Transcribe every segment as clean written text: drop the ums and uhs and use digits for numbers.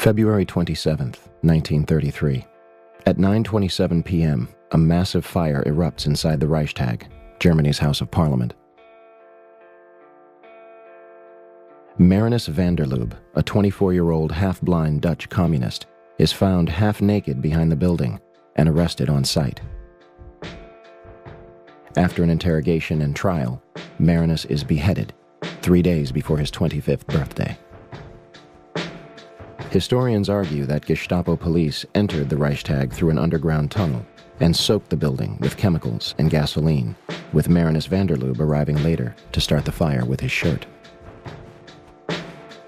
February 27th, 1933. At 9:27 p.m., a massive fire erupts inside the Reichstag, Germany's House of Parliament. Marinus van der Lubbe, a 24-year-old half-blind Dutch communist, is found half-naked behind the building and arrested on sight. After an interrogation and trial, Marinus is beheaded 3 days before his 25th birthday. Historians argue that Gestapo police entered the Reichstag through an underground tunnel and soaked the building with chemicals and gasoline, with Marinus van der Lubbe arriving later to start the fire with his shirt.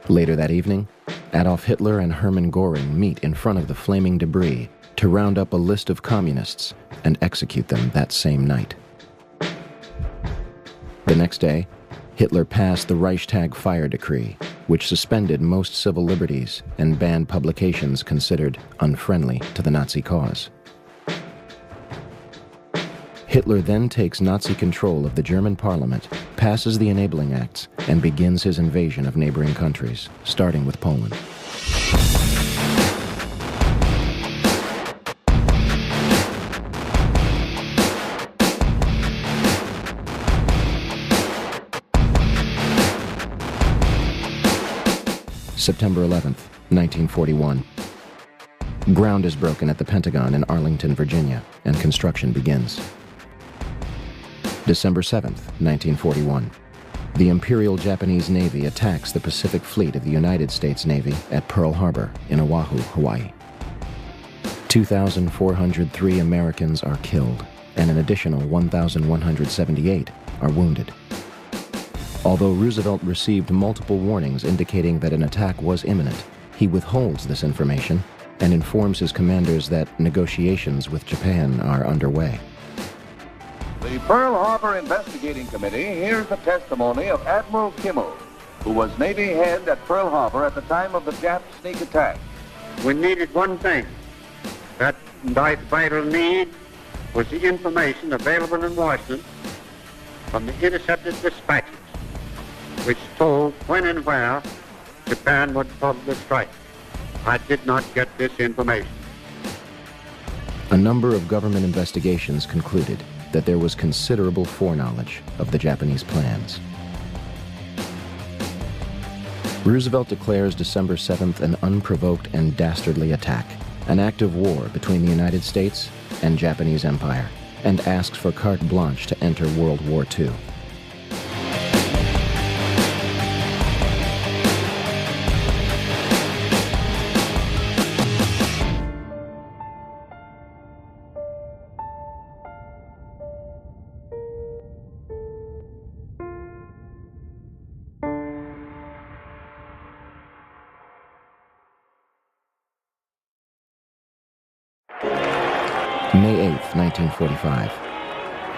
Later that evening, Adolf Hitler and Hermann Göring meet in front of the flaming debris to round up a list of communists and execute them that same night. The next day, Hitler passed the Reichstag fire decree, which suspended most civil liberties and banned publications considered unfriendly to the Nazi cause. Hitler then takes Nazi control of the German parliament, passes the Enabling Acts, and begins his invasion of neighboring countries, starting with Poland. September 11th, 1941. Ground is broken at the Pentagon in Arlington, Virginia, and construction begins. December 7th, 1941. The Imperial Japanese Navy attacks the Pacific Fleet of the United States Navy at Pearl Harbor in Oahu, Hawaii. 2,403 Americans are killed, and an additional 1,178 are wounded. Although Roosevelt received multiple warnings indicating that an attack was imminent, he withholds this information and informs his commanders that negotiations with Japan are underway. The Pearl Harbor Investigating Committee hears the testimony of Admiral Kimmel, who was Navy head at Pearl Harbor at the time of the Jap sneak attack. We needed one thing. That vital need was the information available in Washington from the intercepted dispatches, which told when and where Japan would probably strike. I did not get this information. A number of government investigations concluded that there was considerable foreknowledge of the Japanese plans. Roosevelt declares December 7th an unprovoked and dastardly attack, an act of war between the United States and Japanese Empire, and asks for carte blanche to enter World War II. May 8th, 1945.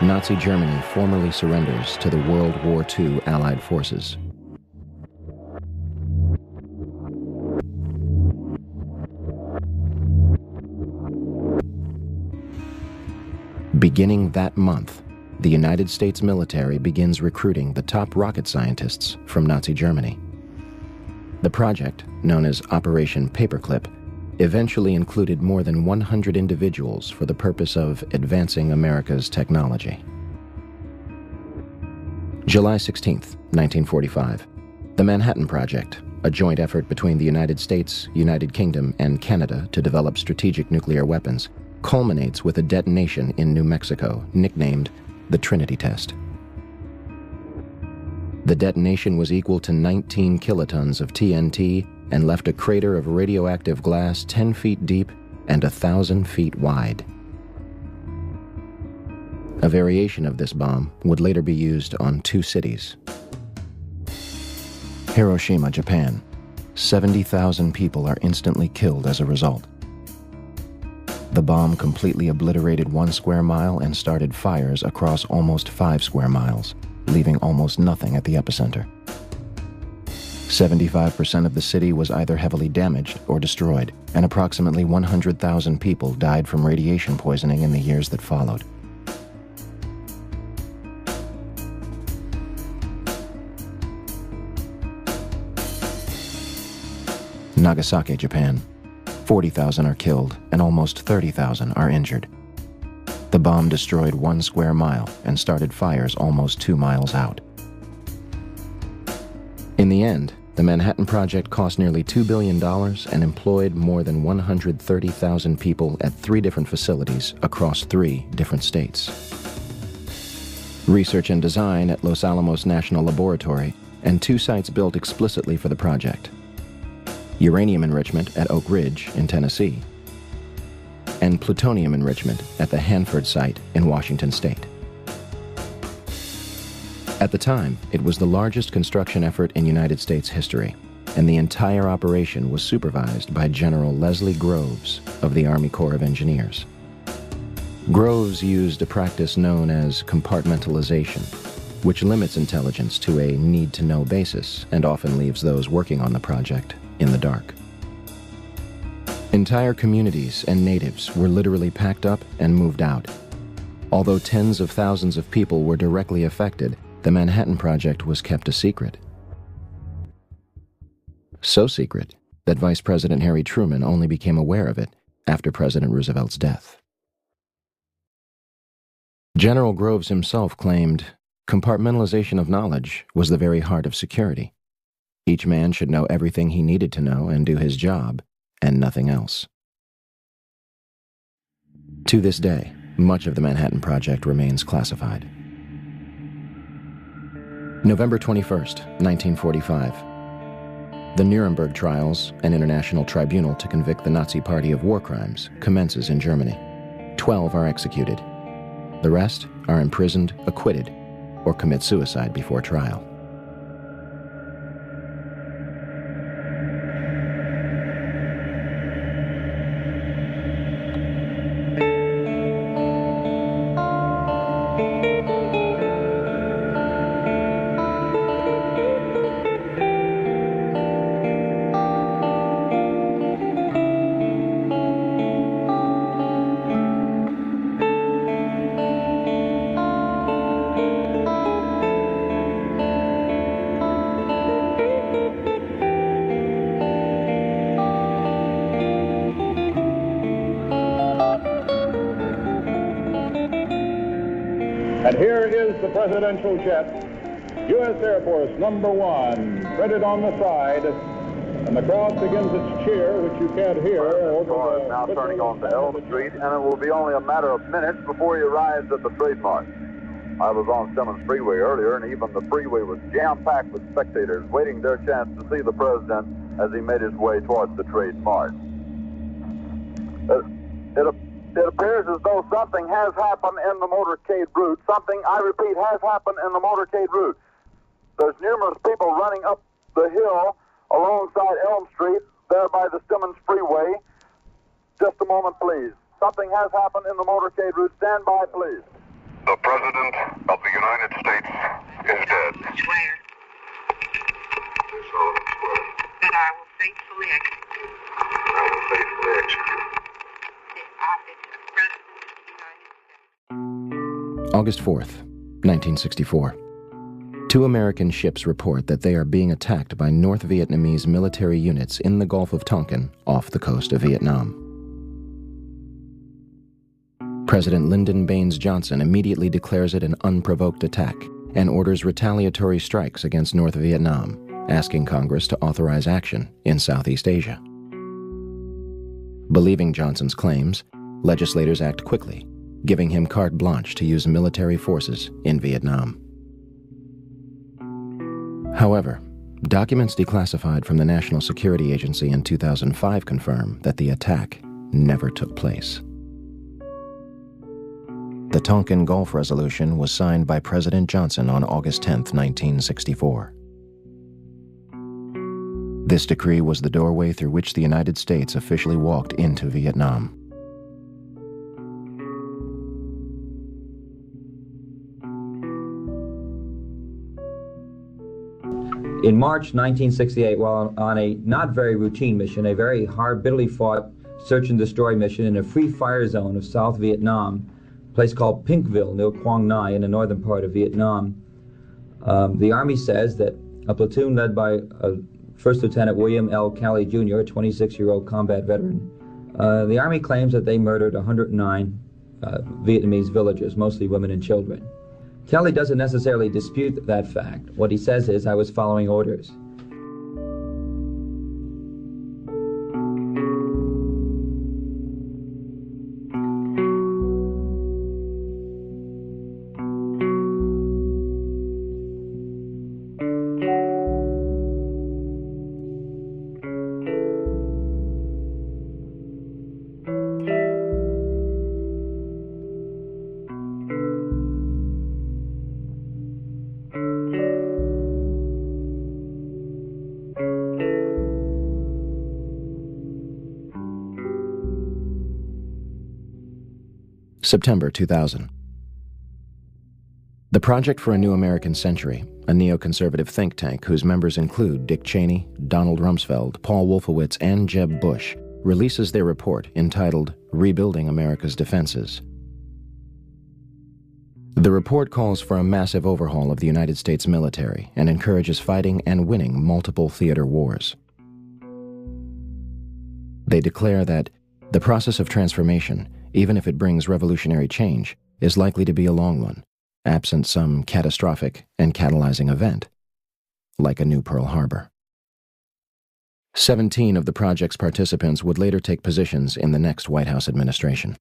Nazi Germany formally surrenders to the World War II Allied forces. Beginning that month, the United States military begins recruiting the top rocket scientists from Nazi Germany. The project, known as Operation Paperclip, eventually included more than 100 individuals for the purpose of advancing America's technology. July 16th, 1945. The Manhattan Project, a joint effort between the United States, United Kingdom, and Canada to develop strategic nuclear weapons, culminates with a detonation in New Mexico, nicknamed the Trinity Test. The detonation was equal to 19 kilotons of TNT and left a crater of radioactive glass 10 feet deep and 1,000 feet wide. A variation of this bomb would later be used on 2 cities. Hiroshima, Japan. 70,000 people are instantly killed as a result. The bomb completely obliterated 1 square mile and started fires across almost 5 square miles, leaving almost nothing at the epicenter. 75% of the city was either heavily damaged or destroyed, and approximately 100,000 people died from radiation poisoning in the years that followed. Nagasaki, Japan. 40,000 are killed and almost 30,000 are injured. The bomb destroyed 1 square mile and started fires almost 2 miles out. In the end, the Manhattan Project cost nearly $2 billion and employed more than 130,000 people at 3 different facilities across 3 different states. Research and design at Los Alamos National Laboratory and 2 sites built explicitly for the project. Uranium enrichment at Oak Ridge in Tennessee, and plutonium enrichment at the Hanford site in Washington State. At the time, it was the largest construction effort in United States history, and the entire operation was supervised by General Leslie Groves of the Army Corps of Engineers. Groves used a practice known as compartmentalization, which limits intelligence to a need-to-know basis and often leaves those working on the project in the dark. Entire communities and natives were literally packed up and moved out. Although tens of thousands of people were directly affected, the Manhattan Project was kept a secret. So secret that Vice President Harry Truman only became aware of it after President Roosevelt's death. General Groves himself claimed, "Compartmentalization of knowledge was the very heart of security. Each man should know everything he needed to know and do his job, and nothing else." To this day, much of the Manhattan Project remains classified. November 21st, 1945. The Nuremberg trials, an international tribunal to convict the Nazi Party of war crimes, commences in Germany. 12 are executed. The rest are imprisoned, acquitted, or commit suicide before trial. And here is the presidential jet, U.S. Air Force number 1, printed on the side, and the crowd begins its cheer, which you can't hear. The car is now turning onto Elm Street, and it will be only a matter of minutes before he arrives at the trademark. I was on Simmons Freeway earlier, and even the freeway was jam-packed with spectators waiting their chance to see the president as he made his way towards the trademark. It appears as though something has happened in the motorcade route. Something, I repeat, has happened in the motorcade route. There's numerous people running up the hill alongside Elm Street, there by the Simmons Freeway. Just a moment, please. Something has happened in the motorcade route. Stand by, please. The President of the United States is dead. Swear that I will faithfully execute. I will faithfully execute. August 4th, 1964. 2 American ships report that they are being attacked by North Vietnamese military units in the Gulf of Tonkin off the coast of Vietnam. President Lyndon Baines Johnson immediately declares it an unprovoked attack and orders retaliatory strikes against North Vietnam, asking Congress to authorize action in Southeast Asia. Believing Johnson's claims, legislators act quickly, giving him carte blanche to use military forces in Vietnam. However, documents declassified from the National Security Agency in 2005 confirm that the attack never took place. The Tonkin Gulf Resolution was signed by President Johnson on August 10, 1964. This decree was the doorway through which the United States officially walked into Vietnam. In March 1968, while on a not very routine mission, a very hard, bitterly fought search and destroy mission in a free fire zone of South Vietnam, a place called Pinkville near Quang Ngai in the northern part of Vietnam, the Army says that a platoon led by First Lieutenant William L. Calley Jr., a 26-year-old combat veteran. The Army claims that they murdered 109 Vietnamese villagers, mostly women and children. Calley doesn't necessarily dispute that fact. What he says is, I was following orders. September 2000. The Project for a New American Century, a neoconservative think tank whose members include Dick Cheney, Donald Rumsfeld, Paul Wolfowitz, and Jeb Bush, releases their report entitled Rebuilding America's Defenses. The report calls for a massive overhaul of the United States military and encourages fighting and winning multiple theater wars. They declare that the process of transformation, even if it brings revolutionary change, is likely to be a long one, absent some catastrophic and catalyzing event, like a new Pearl Harbor. 17 of the project's participants would later take positions in the next White House administration.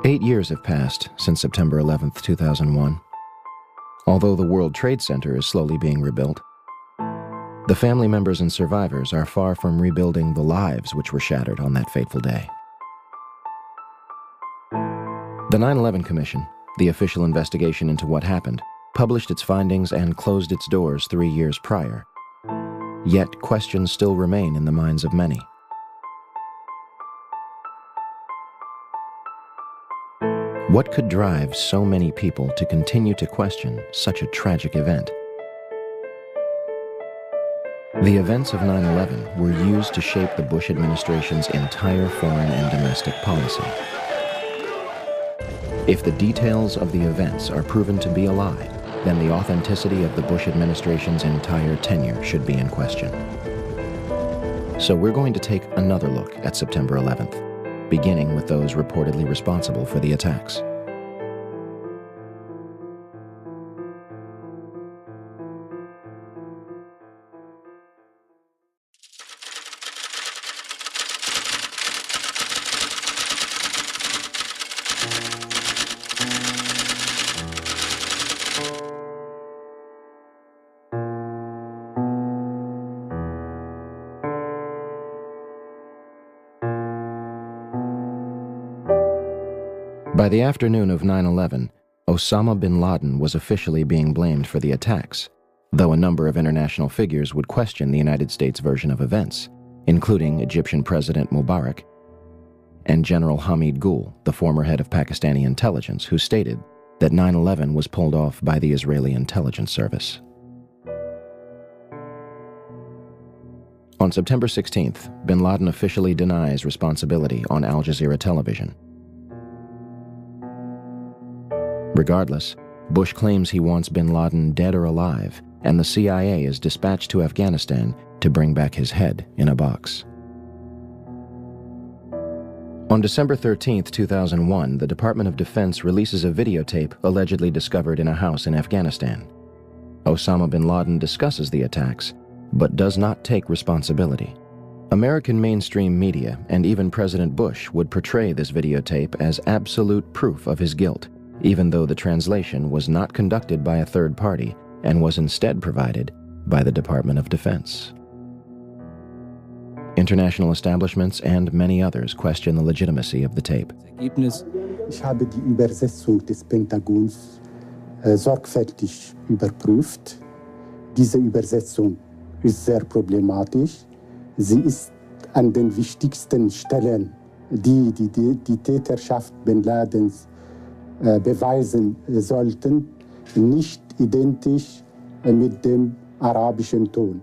Eight years have passed since September 11, 2001. Although the World Trade Center is slowly being rebuilt, the family members and survivors are far from rebuilding the lives which were shattered on that fateful day. The 9/11 Commission, the official investigation into what happened, published its findings and closed its doors 3 years prior. Yet questions still remain in the minds of many. What could drive so many people to continue to question such a tragic event? The events of 9/11 were used to shape the Bush administration's entire foreign and domestic policy. If the details of the events are proven to be a lie, then the authenticity of the Bush administration's entire tenure should be in question. So we're going to take another look at September 11th, beginning with those reportedly responsible for the attacks. By the afternoon of 9/11, Osama bin Laden was officially being blamed for the attacks, though a number of international figures would question the United States version of events, including Egyptian President Mubarak and General Hamid Gul, the former head of Pakistani intelligence, who stated that 9/11 was pulled off by the Israeli intelligence service. On September 16th, bin Laden officially denies responsibility on Al Jazeera television. Regardless, Bush claims he wants bin Laden dead or alive, and the CIA is dispatched to Afghanistan to bring back his head in a box. On December 13, 2001, the Department of Defense releases a videotape allegedly discovered in a house in Afghanistan. Osama bin Laden discusses the attacks, but does not take responsibility. American mainstream media and even President Bush would portray this videotape as absolute proof of his guilt, even though the translation was not conducted by a third party and was instead provided by the Department of Defense. International establishments and many others question the legitimacy of the tape. Ich habe die Übersetzung des Pentagons sorgfältig überprüft. Diese Übersetzung ist sehr problematisch. Sie ist an den wichtigsten Stellen, die Täterschaft bin Ladens beweisen sollten, nicht identisch mit dem arabischen Ton.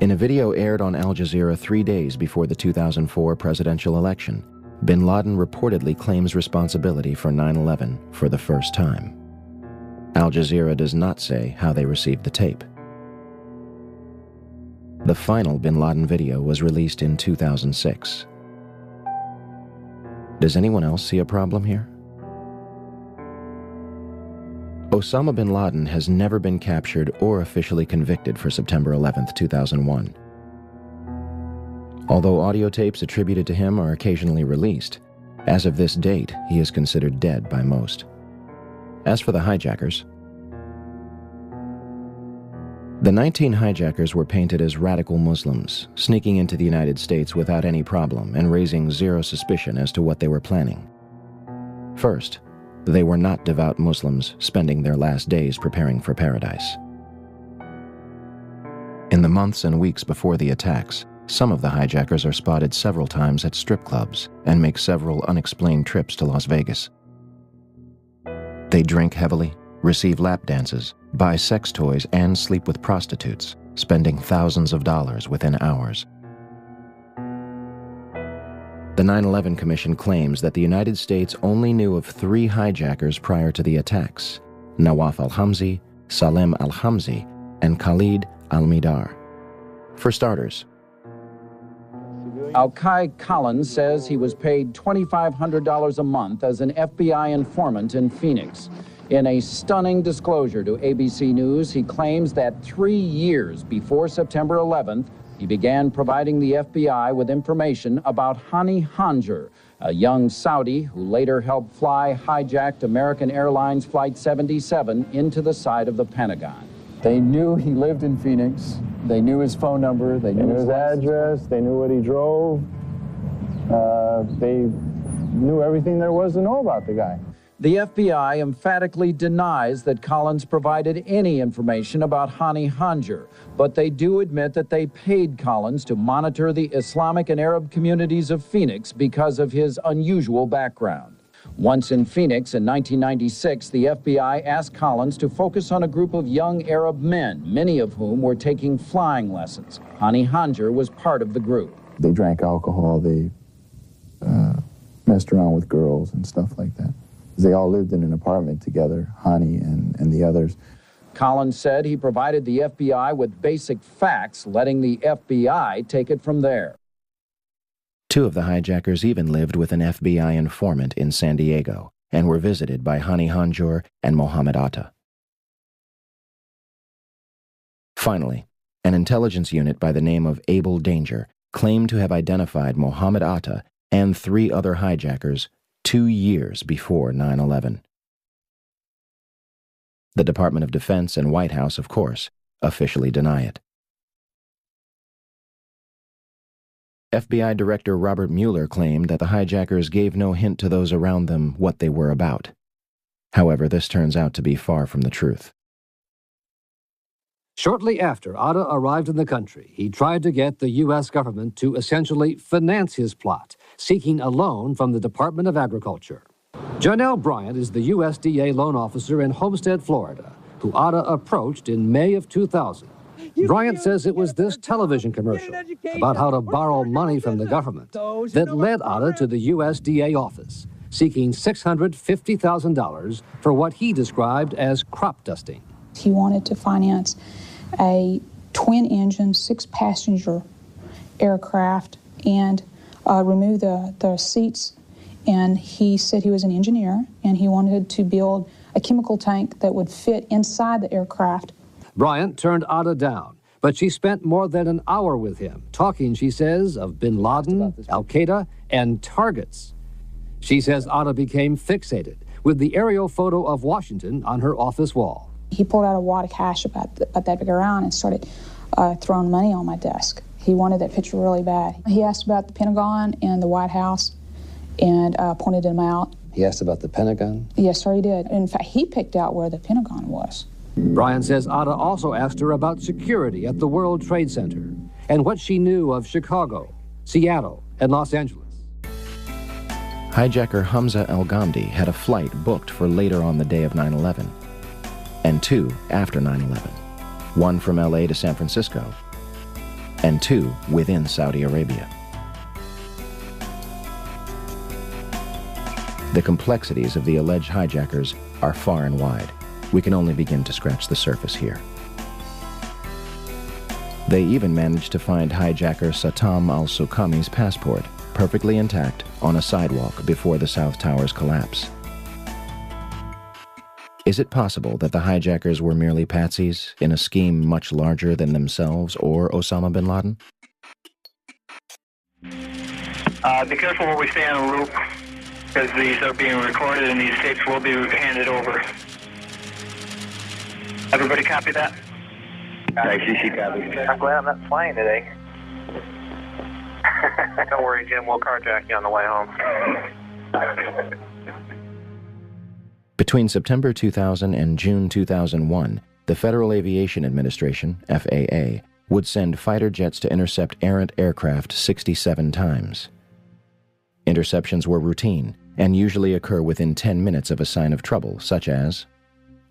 In a video aired on Al Jazeera 3 days before the 2004 presidential election, bin Laden reportedly claims responsibility for 9/11 for the first time. Al Jazeera does not say how they received the tape. The final bin Laden video was released in 2006. Does anyone else see a problem here? Osama bin Laden has never been captured or officially convicted for September 11, 2001. Although audio tapes attributed to him are occasionally released, as of this date, he is considered dead by most. As for the hijackers, the 19 hijackers were painted as radical Muslims, sneaking into the United States without any problem and raising zero suspicion as to what they were planning. First, they were not devout Muslims spending their last days preparing for paradise. In the months and weeks before the attacks, some of the hijackers are spotted several times at strip clubs and make several unexplained trips to Las Vegas. They drink heavily, receive lap dances, buy sex toys, and sleep with prostitutes, spending thousands of dollars within hours. The 9/11 Commission claims that the United States only knew of 3 hijackers prior to the attacks: Nawaf al-Hamzi, Salem al-Hamzi, and Khalid al-Midar. For starters, Al-Kai Collins says he was paid $2,500 a month as an FBI informant in Phoenix. In a stunning disclosure to ABC News, he claims that 3 years before September 11th, he began providing the FBI with information about Hani Hanjar, a young Saudi who later helped fly hijacked American Airlines Flight 77 into the side of the Pentagon. They knew he lived in Phoenix. They knew his phone number. They knew his address. They knew what he drove. They knew everything there was to know about the guy. The FBI emphatically denies that Collins provided any information about Hani Hanjar, but they do admit that they paid Collins to monitor the Islamic and Arab communities of Phoenix because of his unusual background. Once in Phoenix in 1996, the FBI asked Collins to focus on a group of young Arab men, many of whom were taking flying lessons. Hani Hanjar was part of the group. They drank alcohol, they messed around with girls and stuff like that. They all lived in an apartment together, Hani and the others. Collins said he provided the FBI with basic facts, letting the FBI take it from there. 2 of the hijackers even lived with an FBI informant in San Diego and were visited by Hani Hanjour and Mohammed Atta. Finally, an intelligence unit by the name of Able Danger claimed to have identified Mohammed Atta and 3 other hijackers 2 years before 9/11. The Department of Defense and White House, of course, officially deny it. FBI Director Robert Mueller claimed that the hijackers gave no hint to those around them what they were about. However, this turns out to be far from the truth. Shortly after Atta arrived in the country, he tried to get the U.S. government to essentially finance his plot, seeking a loan from the Department of Agriculture. Janelle Bryant is the USDA loan officer in Homestead, Florida, who Atta approached in May of 2000. Bryant says it was this television commercial about how to borrow money from the government that led Atta to the USDA office, seeking $650,000 for what he described as crop dusting. He wanted to finance a twin-engine, 6-passenger aircraft and remove the seats. And he said he was an engineer, and he wanted to build a chemical tank that would fit inside the aircraft. Bryant turned Atta down, but she spent more than an hour with him, talking, she says, of bin Laden, Al-Qaeda, and targets. She says Atta became fixated with the aerial photo of Washington on her office wall. He pulled out a wad of cash about that big around and started throwing money on my desk. He wanted that picture really bad. He asked about the Pentagon and the White House and pointed them out. He asked about the Pentagon? Yes, sir, he did. In fact, he picked out where the Pentagon was. Bryant says Atta also asked her about security at the World Trade Center and what she knew of Chicago, Seattle, and Los Angeles. Hijacker Hamza El-Ghamdi had a flight booked for later on the day of 9/11, and 2 after 9/11, 1 from LA to San Francisco, and 2 within Saudi Arabia. The complexities of the alleged hijackers are far and wide. We can only begin to scratch the surface here. They even managed to find hijacker Satam al-Sukami's passport, perfectly intact, on a sidewalk before the South Tower's collapse. Is it possible that the hijackers were merely patsies in a scheme much larger than themselves or Osama bin Laden? Be careful where we stay on a loop, because these are being recorded and these tapes will be handed over. Everybody copy that? ICC copy. I'm glad I'm not flying today. Don't worry, Jim. We'll carjack you on the way home. Between September 2000 and June 2001, the Federal Aviation Administration, FAA, would send fighter jets to intercept errant aircraft 67 times. Interceptions were routine and usually occur within 10 minutes of a sign of trouble, such as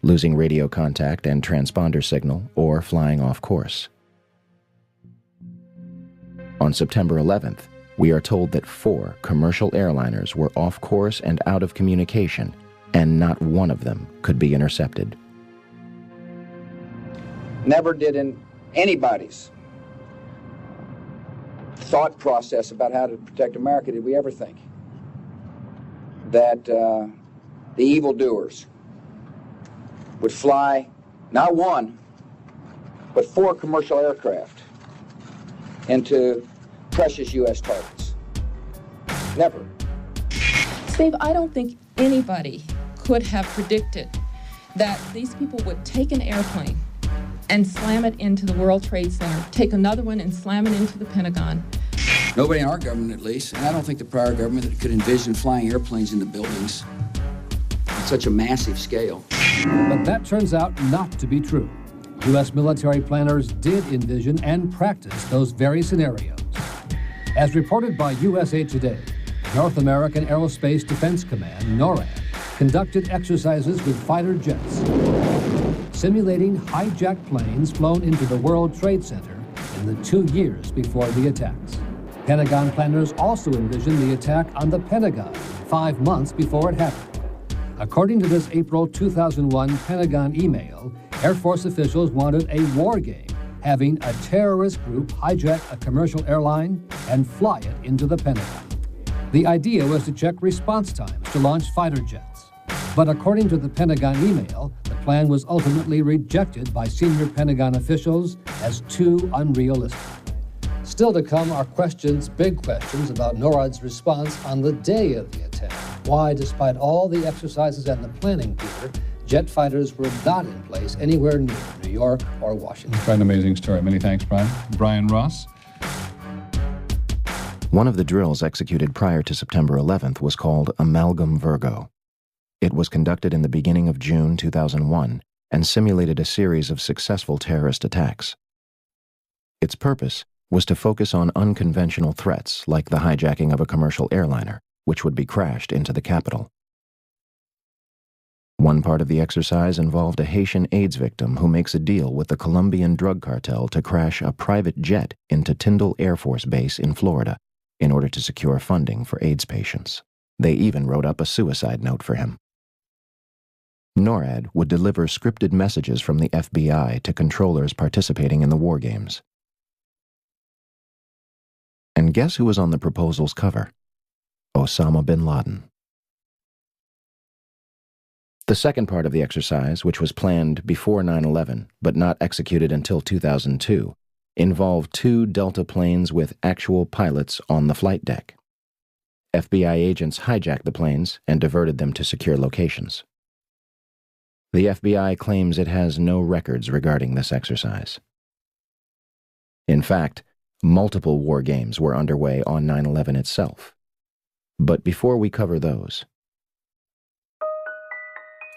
losing radio contact and transponder signal or flying off course. On September 11th, we are told that 4 commercial airliners were off course and out of communication, and not one of them could be intercepted. Never did anybody's thought process about how to protect America did we ever think that the evildoers would fly not 1, but 4 commercial aircraft into precious U.S. targets. Never. Steve, I don't think anybody could have predicted that these people would take an airplane and slam it into the World Trade Center, take another one and slam it into the Pentagon. Nobody in our government, at least, and I don't think the prior government could envision flying airplanes into buildings on such a massive scale. But that turns out not to be true. U.S. military planners did envision and practice those very scenarios. As reported by USA Today, North American Aerospace Defense Command, NORAD, conducted exercises with fighter jets, simulating hijacked planes flown into the World Trade Center in the 2 years before the attacks. Pentagon planners also envisioned the attack on the Pentagon 5 months before it happened. According to this April 2001 Pentagon email, Air Force officials wanted a war game, having a terrorist group hijack a commercial airline and fly it into the Pentagon. The idea was to check response times to launch fighter jets. But according to the Pentagon email, the plan was ultimately rejected by senior Pentagon officials as too unrealistic. Still to come are questions, big questions, about NORAD's response on the day of the attack. Why, despite all the exercises and the planning, Peter, jet fighters were not in place anywhere near New York or Washington. Quite an amazing story. Many thanks, Brian. Brian Ross. One of the drills executed prior to September 11th was called Amalgam Virgo. It was conducted in the beginning of June 2001 and simulated a series of successful terrorist attacks. Its purpose was to focus on unconventional threats like the hijacking of a commercial airliner, which would be crashed into the capital. One part of the exercise involved a Haitian AIDS victim who makes a deal with the Colombian drug cartel to crash a private jet into Tyndall Air Force Base in Florida in order to secure funding for AIDS patients. They even wrote up a suicide note for him. NORAD would deliver scripted messages from the FBI to controllers participating in the war games. And guess who was on the proposal's cover? Osama bin Laden. The second part of the exercise, which was planned before 9/11 but not executed until 2002, involved 2 Delta planes with actual pilots on the flight deck. FBI agents hijacked the planes and diverted them to secure locations. The FBI claims it has no records regarding this exercise. In fact, multiple war games were underway on 9/11 itself. But before we cover those,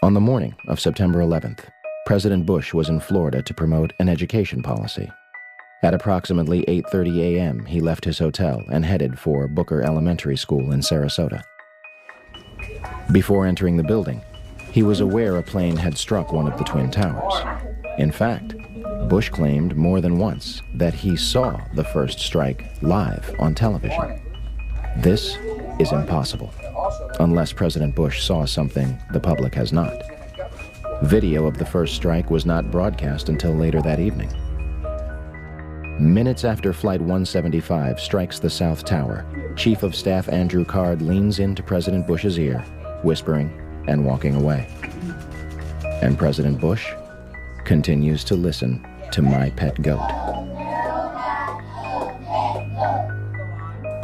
on the morning of September 11th, President Bush was in Florida to promote an education policy. At approximately 8:30 a.m., he left his hotel and headed for Booker Elementary School in Sarasota. Before entering the building, he was aware a plane had struck one of the Twin Towers. In fact, Bush claimed more than once that he saw the first strike live on television. This is impossible, unless President Bush saw something the public has not. Video of the first strike was not broadcast until later that evening. Minutes after Flight 175 strikes the South Tower, Chief of Staff Andrew Card leans into President Bush's ear, whispering and walking away. And President Bush continues to listen to My Pet Goat.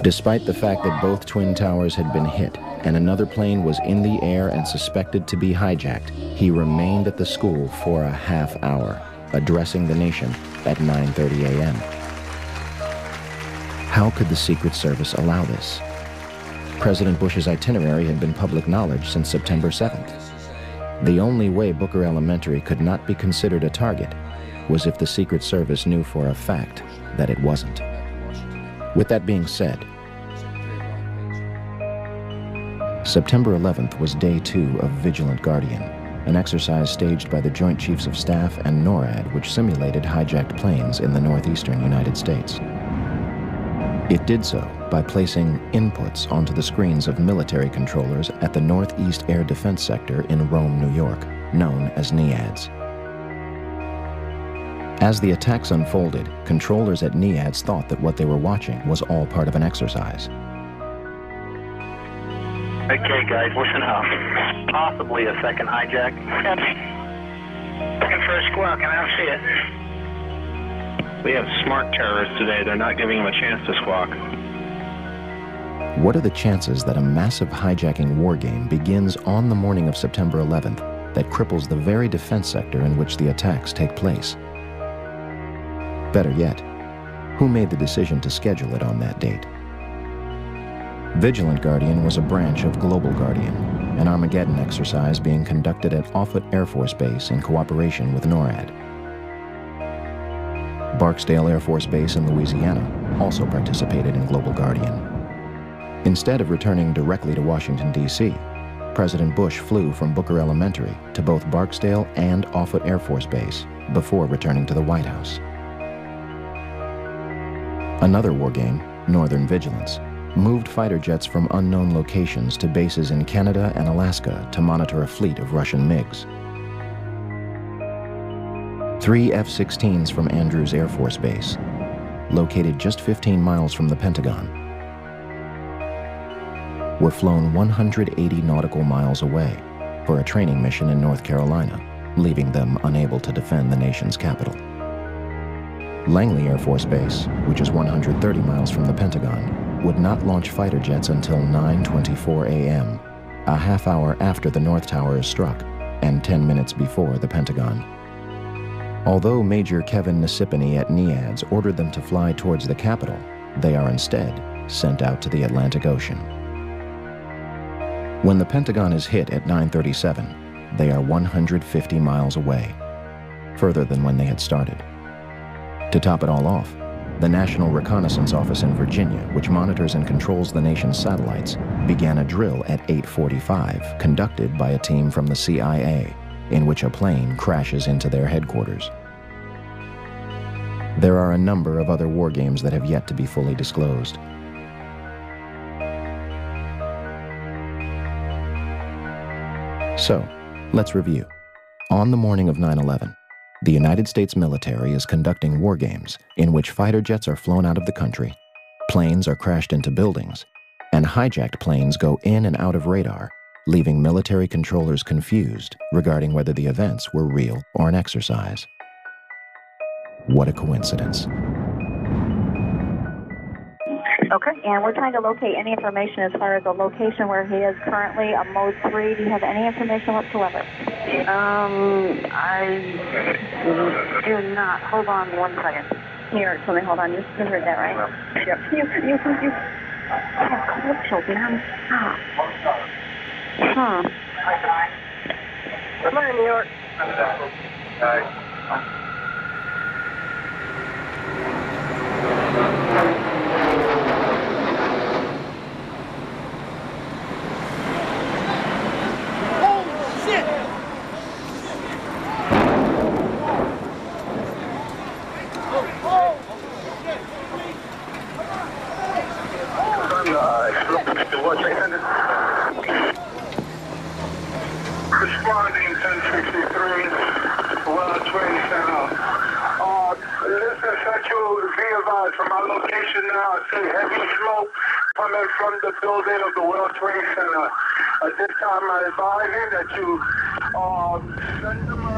Despite the fact that both Twin Towers had been hit and another plane was in the air and suspected to be hijacked, he remained at the school for a half hour, addressing the nation at 9:30 a.m. How could the Secret Service allow this? President Bush's itinerary had been public knowledge since September 7th. The only way Booker Elementary could not be considered a target was if the Secret Service knew for a fact that it wasn't. With that being said, September 11th was day 2 of Vigilant Guardian, an exercise staged by the Joint Chiefs of Staff and NORAD, which simulated hijacked planes in the northeastern United States. It did so by placing inputs onto the screens of military controllers at the Northeast Air Defense Sector in Rome, New York, known as NEADS. As the attacks unfolded, controllers at NEADS thought that what they were watching was all part of an exercise. Okay, guys, listen up. Possibly a second hijack. Looking for a squawk, and I don't see it. We have smart terrorists today. They're not giving them a chance to squawk. What are the chances that a massive hijacking war game begins on the morning of September 11th that cripples the very defense sector in which the attacks take place? Better yet, who made the decision to schedule it on that date? Vigilant Guardian was a branch of Global Guardian, an Armageddon exercise being conducted at Offutt Air Force Base in cooperation with NORAD. Barksdale Air Force Base in Louisiana also participated in Global Guardian. Instead of returning directly to Washington, D.C., President Bush flew from Booker Elementary to both Barksdale and Offutt Air Force Base before returning to the White House. Another war game, Northern Vigilance, moved fighter jets from unknown locations to bases in Canada and Alaska to monitor a fleet of Russian MiGs. 3 F-16s from Andrews Air Force Base, located just 15 miles from the Pentagon, were flown 180 nautical miles away for a training mission in North Carolina, leaving them unable to defend the nation's capital. Langley Air Force Base, which is 130 miles from the Pentagon, would not launch fighter jets until 9:24 a.m., a half hour after the North Tower is struck and 10 minutes before the Pentagon. Although Major Kevin Nisipany at NEADS ordered them to fly towards the capital, they are instead sent out to the Atlantic Ocean. When the Pentagon is hit at 9:37, they are 150 miles away, further than when they had started. To top it all off, the National Reconnaissance Office in Virginia, which monitors and controls the nation's satellites, began a drill at 8:45, conducted by a team from the CIA, in which a plane crashes into their headquarters. There are a number of other war games that have yet to be fully disclosed. So, let's review. On the morning of 9/11, the United States military is conducting war games in which fighter jets are flown out of the country, planes are crashed into buildings, and hijacked planes go in and out of radar, leaving military controllers confused regarding whether the events were real or an exercise. What a coincidence. Okay, and we're trying to locate any information as far as the location where he is currently, a mode 3. Do you have any information whatsoever? I do not. Hold on one second. Here, tell me, hold on. You heard that, right? Yep. You. Come on, New York. Responding 1063, World Trade Center. Listen, Central, be advised from our location now. I see heavy smoke coming from the building of the World Trade Center. At this time, I advise you that you send them a...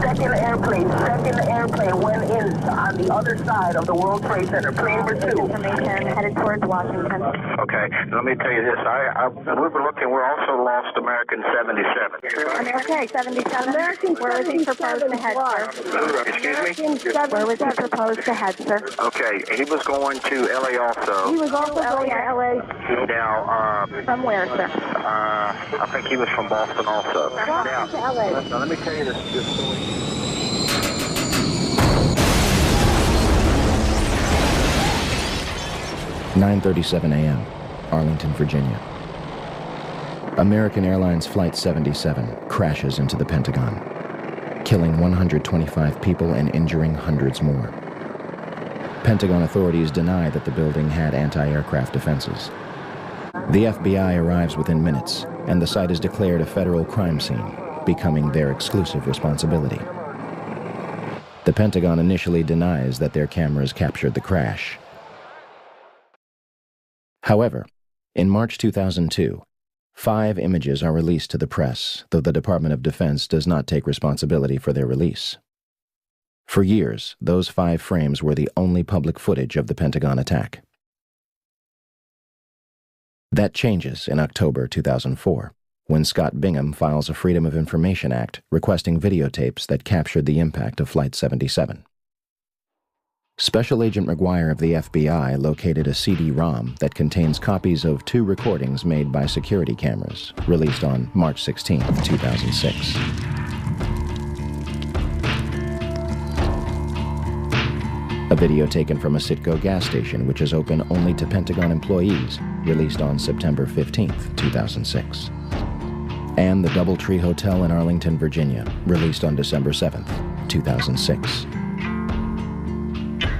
2nd airplane went in on the other side of the World Trade Center. Plane number 2. Information headed towards Washington. Okay, let me tell you this. We were looking, we're also lost American 77. Okay, 77. Where was he proposed to head, sir? Excuse me? Where was he proposed to head, sir? Okay, he was going to L.A. also. He was also going to L.A. Now, from where, sir? I think he was from Boston also. Now, let me tell you this story. 9:37 a.m., Arlington, Virginia. American Airlines Flight 77 crashes into the Pentagon, killing 125 people and injuring hundreds more. Pentagon authorities deny that the building had anti-aircraft defenses. The FBI arrives within minutes, and the site is declared a federal crime scene, becoming their exclusive responsibility. The Pentagon initially denies that their cameras captured the crash. However, in March 2002, 5 images are released to the press, though the Department of Defense does not take responsibility for their release. For years, those 5 frames were the only public footage of the Pentagon attack. That changes in October 2004, when Scott Bingham files a Freedom of Information Act requesting videotapes that captured the impact of Flight 77. Special Agent McGuire of the FBI located a CD-ROM that contains copies of 2 recordings made by security cameras, released on March 16, 2006. A video taken from a Citgo gas station, which is open only to Pentagon employees, released on September 15, 2006. And the Doubletree Hotel in Arlington, Virginia, released on December 7, 2006.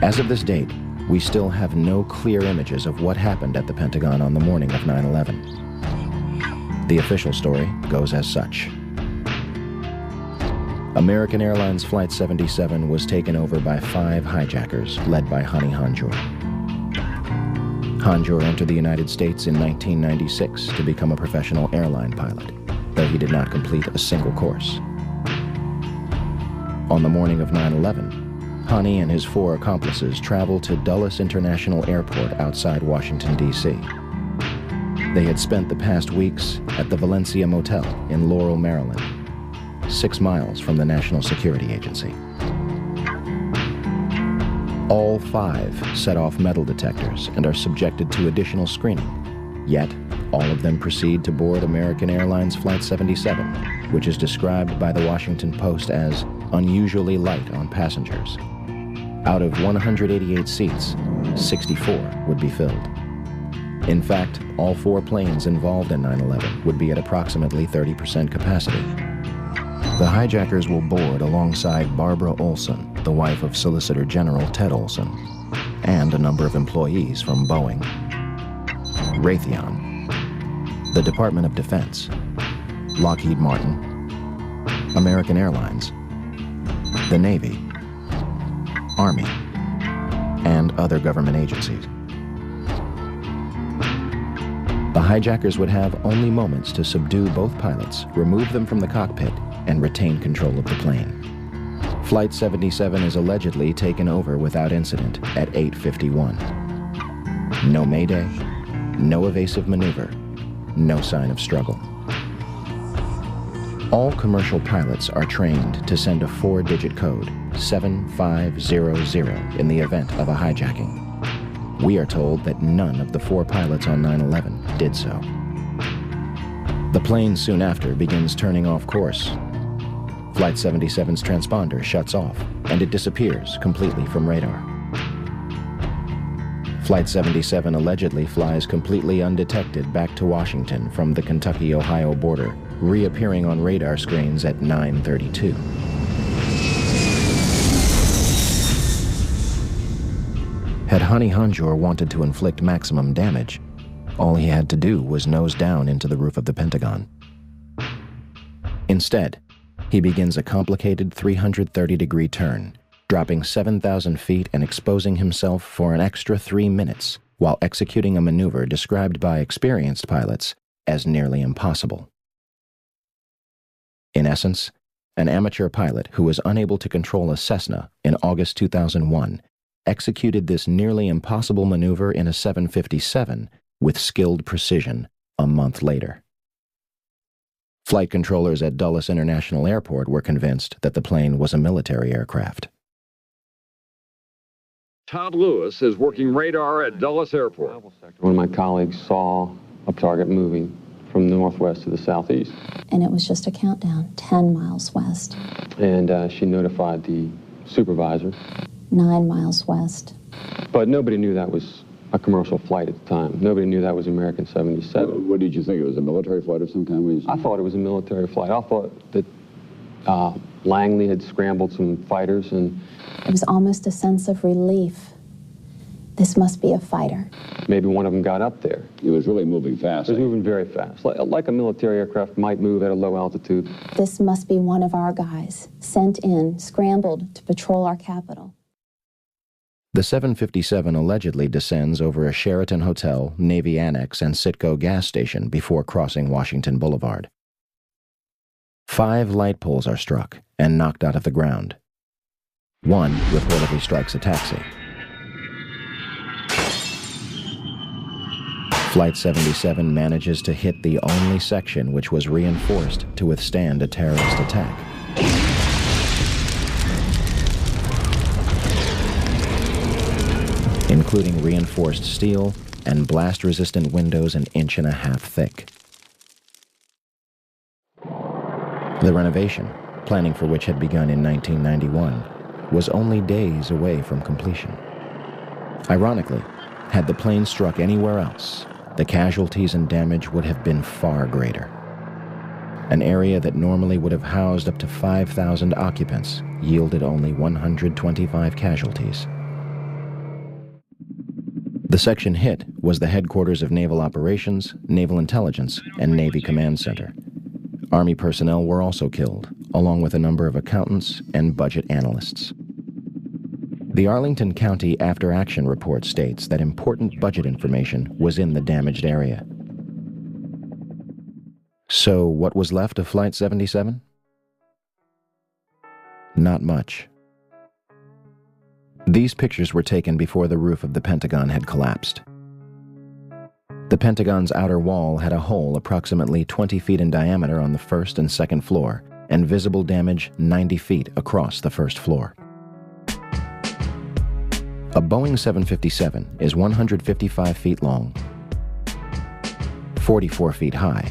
As of this date, we still have no clear images of what happened at the Pentagon on the morning of 9/11. The official story goes as such. American Airlines Flight 77 was taken over by 5 hijackers led by Hani Hanjour. Hanjour entered the United States in 1996 to become a professional airline pilot, though he did not complete a single course. On the morning of 9/11, Hani and his 4 accomplices traveled to Dulles International Airport outside Washington, D.C. They had spent the past weeks at the Valencia Motel in Laurel, Maryland, 6 miles from the National Security Agency. All 5 set off metal detectors and are subjected to additional screening, yet all of them proceed to board American Airlines Flight 77, which is described by the Washington Post as unusually light on passengers. Out of 188 seats, 64 would be filled. In fact, all 4 planes involved in 9/11 would be at approximately 30% capacity. The hijackers will board alongside Barbara Olson, the wife of Solicitor General Ted Olson, and a number of employees from Boeing, Raytheon, the Department of Defense, Lockheed Martin, American Airlines, the Navy, Army, and other government agencies. The hijackers would have only moments to subdue both pilots, remove them from the cockpit, and retain control of the plane. Flight 77 is allegedly taken over without incident at 8:51. No mayday, no evasive maneuver, no sign of struggle. All commercial pilots are trained to send a 4-digit code, 7500, in the event of a hijacking. We are told that none of the 4 pilots on 9/11 did so. The plane soon after begins turning off course. Flight 77's transponder shuts off, and it disappears completely from radar. Flight 77 allegedly flies completely undetected back to Washington from the Kentucky-Ohio border, reappearing on radar screens at 9:32. Had Hani Hanjour wanted to inflict maximum damage, all he had to do was nose down into the roof of the Pentagon. Instead, he begins a complicated 330-degree turn, dropping 7,000 feet and exposing himself for an extra 3 minutes while executing a maneuver described by experienced pilots as nearly impossible. In essence, an amateur pilot who was unable to control a Cessna in August 2001 executed this nearly impossible maneuver in a 757 with skilled precision a month later. Flight controllers at Dulles International Airport were convinced that the plane was a military aircraft. Todd Lewis is working radar at Dulles Airport. One of my colleagues saw a target moving from the northwest to the southeast. And it was just a countdown, 10 miles west. And she notified the supervisor. 9 miles west. But nobody knew that was a commercial flight at the time. Nobody knew that was American 77. What did you think? It was a military flight of some kind? I thought it was a military flight. I thought that Langley had scrambled some fighters, and it was almost a sense of relief. This must be a fighter. Maybe one of them got up there. It was really moving fast. It was moving very fast, like a military aircraft might move at a low altitude. This must be one of our guys, sent in, scrambled to patrol our capital. The 757 allegedly descends over a Sheraton Hotel, Navy Annex, and Citgo gas station before crossing Washington Boulevard. 5 light poles are struck and knocked out of the ground. One reportedly strikes a taxi. Flight 77 manages to hit the only section which was reinforced to withstand a terrorist attack. Including reinforced steel and blast-resistant windows an 1.5 inches thick. The renovation, planning for which had begun in 1991, was only days away from completion. Ironically, had the plane struck anywhere else, the casualties and damage would have been far greater. An area that normally would have housed up to 5,000 occupants yielded only 125 casualties. The section hit was the headquarters of Naval Operations, Naval Intelligence, and Navy Command Center. Army personnel were also killed, along with a number of accountants and budget analysts. The Arlington County After Action Report states that important budget information was in the damaged area. So what was left of Flight 77? Not much. These pictures were taken before the roof of the Pentagon had collapsed. The Pentagon's outer wall had a hole approximately 20 feet in diameter on the first and second floor, and visible damage 90 feet across the first floor. A Boeing 757 is 155 feet long, 44 feet high,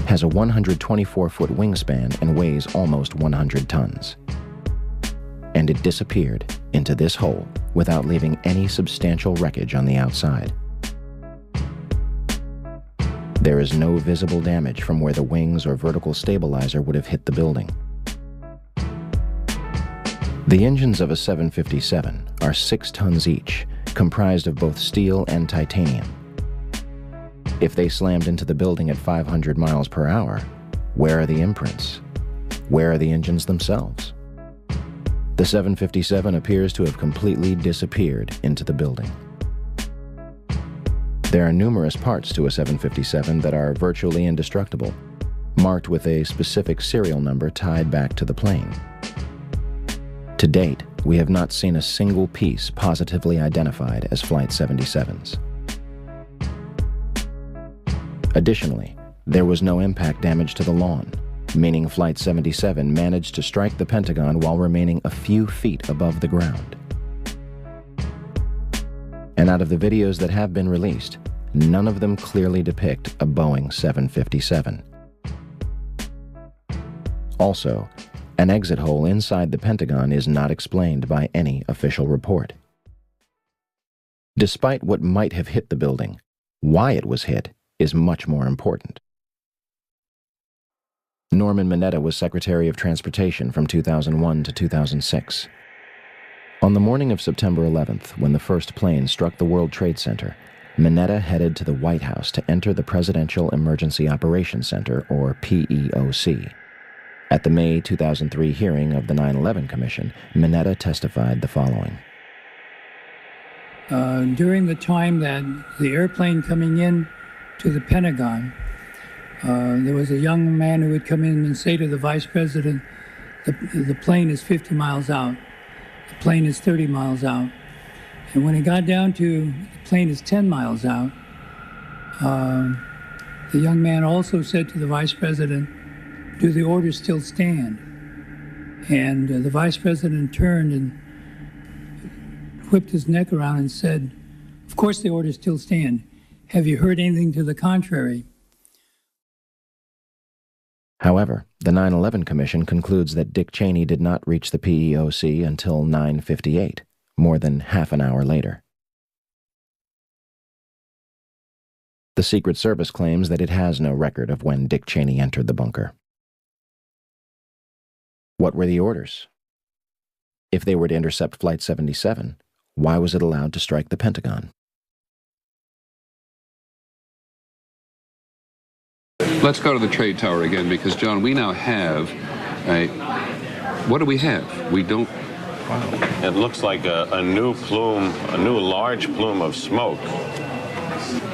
has a 124-foot wingspan and weighs almost 100 tons. And it disappeared into this hole without leaving any substantial wreckage on the outside. There is no visible damage from where the wings or vertical stabilizer would have hit the building. The engines of a 757 are 6 tons each, comprised of both steel and titanium. If they slammed into the building at 500 miles per hour, where are the imprints? Where are the engines themselves? The 757 appears to have completely disappeared into the building. There are numerous parts to a 757 that are virtually indestructible, marked with a specific serial number tied back to the plane. To date, we have not seen a single piece positively identified as Flight 77's. Additionally, there was no impact damage to the lawn, meaning Flight 77 managed to strike the Pentagon while remaining a few feet above the ground. And out of the videos that have been released, none of them clearly depict a Boeing 757. Also, an exit hole inside the Pentagon is not explained by any official report. Despite what might have hit the building, why it was hit is much more important. Norman Mineta was Secretary of Transportation from 2001 to 2006. On the morning of September 11th, when the first plane struck the World Trade Center, Mineta headed to the White House to enter the Presidential Emergency Operations Center, or PEOC. At the May 2003 hearing of the 9/11 Commission, Mineta testified the following. During the time that the airplane coming in to the Pentagon, there was a young man who would come in and say to the Vice President, the plane is 50 miles out, the plane is 30 miles out. And when it got down to the plane is 10 miles out, the young man also said to the Vice President, do the orders still stand? And the Vice President turned and whipped his neck around and said, of course the orders still stand. Have you heard anything to the contrary? However, the 9/11 Commission concludes that Dick Cheney did not reach the PEOC until 9:58, more than half an hour later. The Secret Service claims that it has no record of when Dick Cheney entered the bunker. What were the orders? If they were to intercept Flight 77, why was it allowed to strike the Pentagon? Let's go to the trade tower again, because, John, we now have a... What do we have? We don't... It looks like a new plume, a new large plume of smoke.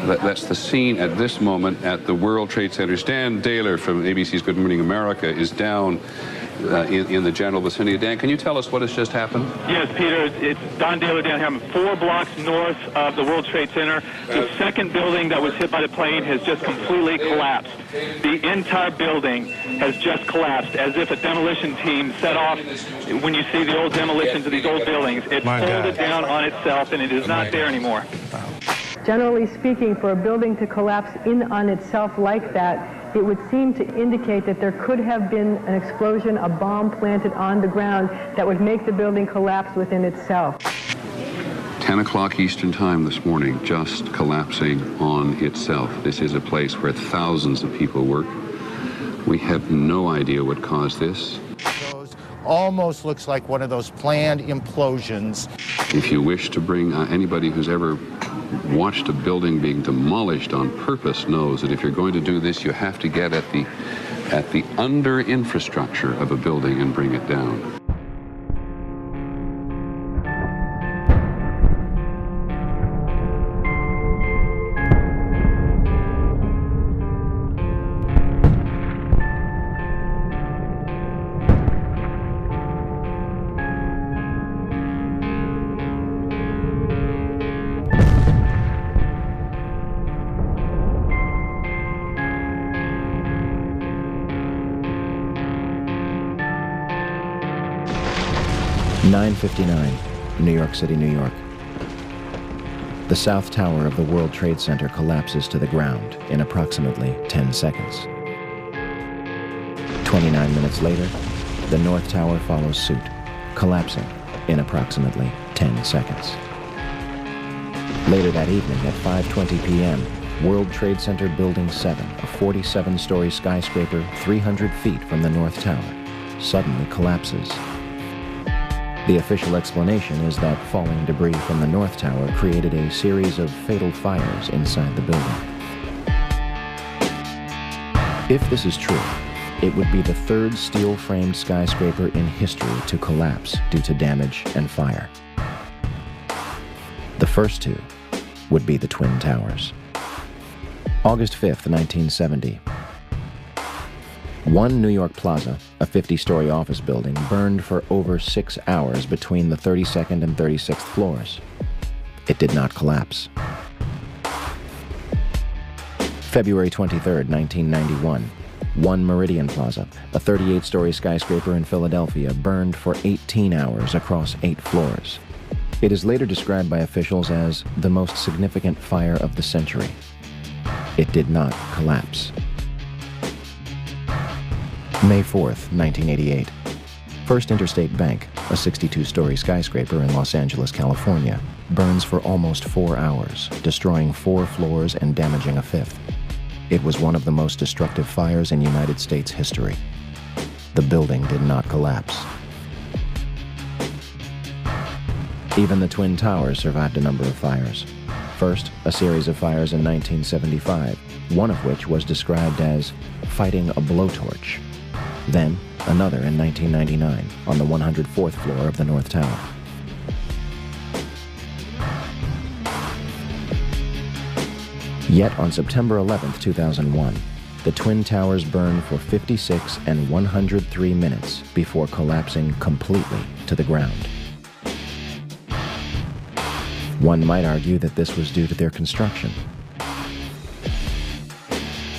That's the scene at this moment at the World Trade Center. Dan Daler from ABC's Good Morning America is down in the general vicinity. Dan, can you tell us what has just happened? Yes, Peter, it's Don Daler down here. I'm 4 blocks north of the World Trade Center. The second building that was hit by the plane has just completely collapsed. The entire building has just collapsed, as if a demolition team set off. When you see the old demolitions of these old buildings, it folded down on itself, and it is not there anymore. Generally speaking, for a building to collapse in on itself like that, it would seem to indicate that there could have been an explosion, a bomb planted on the ground that would make the building collapse within itself. 10 o'clock Eastern Time this morning, just collapsing on itself. This is a place where thousands of people work. We have no idea what caused this. Almost looks like one of those planned implosions. If you wish to bring anybody who's ever watched a building being demolished on purpose knows that if you're going to do this, you have to get at the under infrastructure of a building and bring it down. (9:59), New York City, New York. The South Tower of the World Trade Center collapses to the ground in approximately 10 seconds. 29 minutes later, the North Tower follows suit, collapsing in approximately 10 seconds. Later that evening at 5:20 p.m., World Trade Center Building 7, a 47-story skyscraper 300 feet from the North Tower, suddenly collapses. The official explanation is that falling debris from the North Tower created a series of fatal fires inside the building. If this is true, it would be the third steel-framed skyscraper in history to collapse due to damage and fire. The first two would be the Twin Towers. August 5th, 1970. One New York Plaza, a 50-story office building, burned for over 6 hours between the 32nd and 36th floors. It did not collapse. February 23rd, 1991. One Meridian Plaza, a 38-story skyscraper in Philadelphia, burned for 18 hours across 8 floors. It is later described by officials as the most significant fire of the century. It did not collapse. May 4th, 1988. First Interstate Bank, a 62-story skyscraper in Los Angeles, California, burns for almost 4 hours, destroying 4 floors and damaging a 5th. It was one of the most destructive fires in United States history. The building did not collapse. Even the Twin Towers survived a number of fires. First, a series of fires in 1975, one of which was described as fighting a blowtorch. Then, another in 1999 on the 104th floor of the North Tower. Yet on September 11, 2001, the Twin Towers burned for 56 and 103 minutes before collapsing completely to the ground. One might argue that this was due to their construction.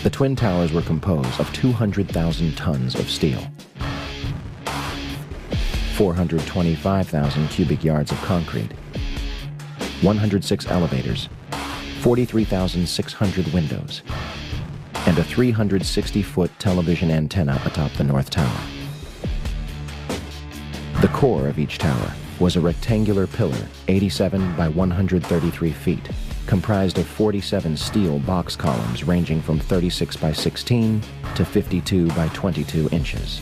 The Twin Towers were composed of 200,000 tons of steel, 425,000 cubic yards of concrete, 106 elevators, 43,600 windows, and a 360-foot television antenna atop the North Tower. The core of each tower was a rectangular pillar 87 by 133 feet, comprised of 47 steel box columns ranging from 36 by 16 to 52 by 22 inches.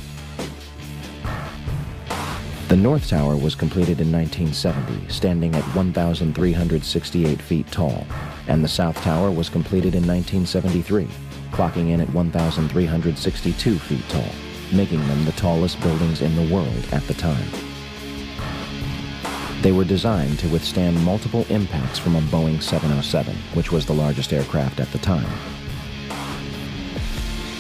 The North Tower was completed in 1970, standing at 1,368 feet tall, and the South Tower was completed in 1973, clocking in at 1,362 feet tall, making them the tallest buildings in the world at the time. They were designed to withstand multiple impacts from a Boeing 707, which was the largest aircraft at the time.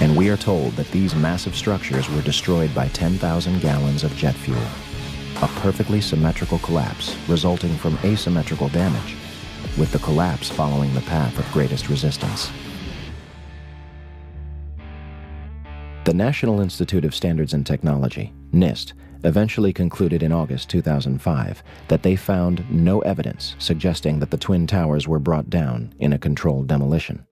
And we are told that these massive structures were destroyed by 10,000 gallons of jet fuel. A perfectly symmetrical collapse resulting from asymmetrical damage, with the collapse following the path of greatest resistance. The National Institute of Standards and Technology, NIST, eventually concluded in August 2005 that they found no evidence suggesting that the Twin Towers were brought down in a controlled demolition.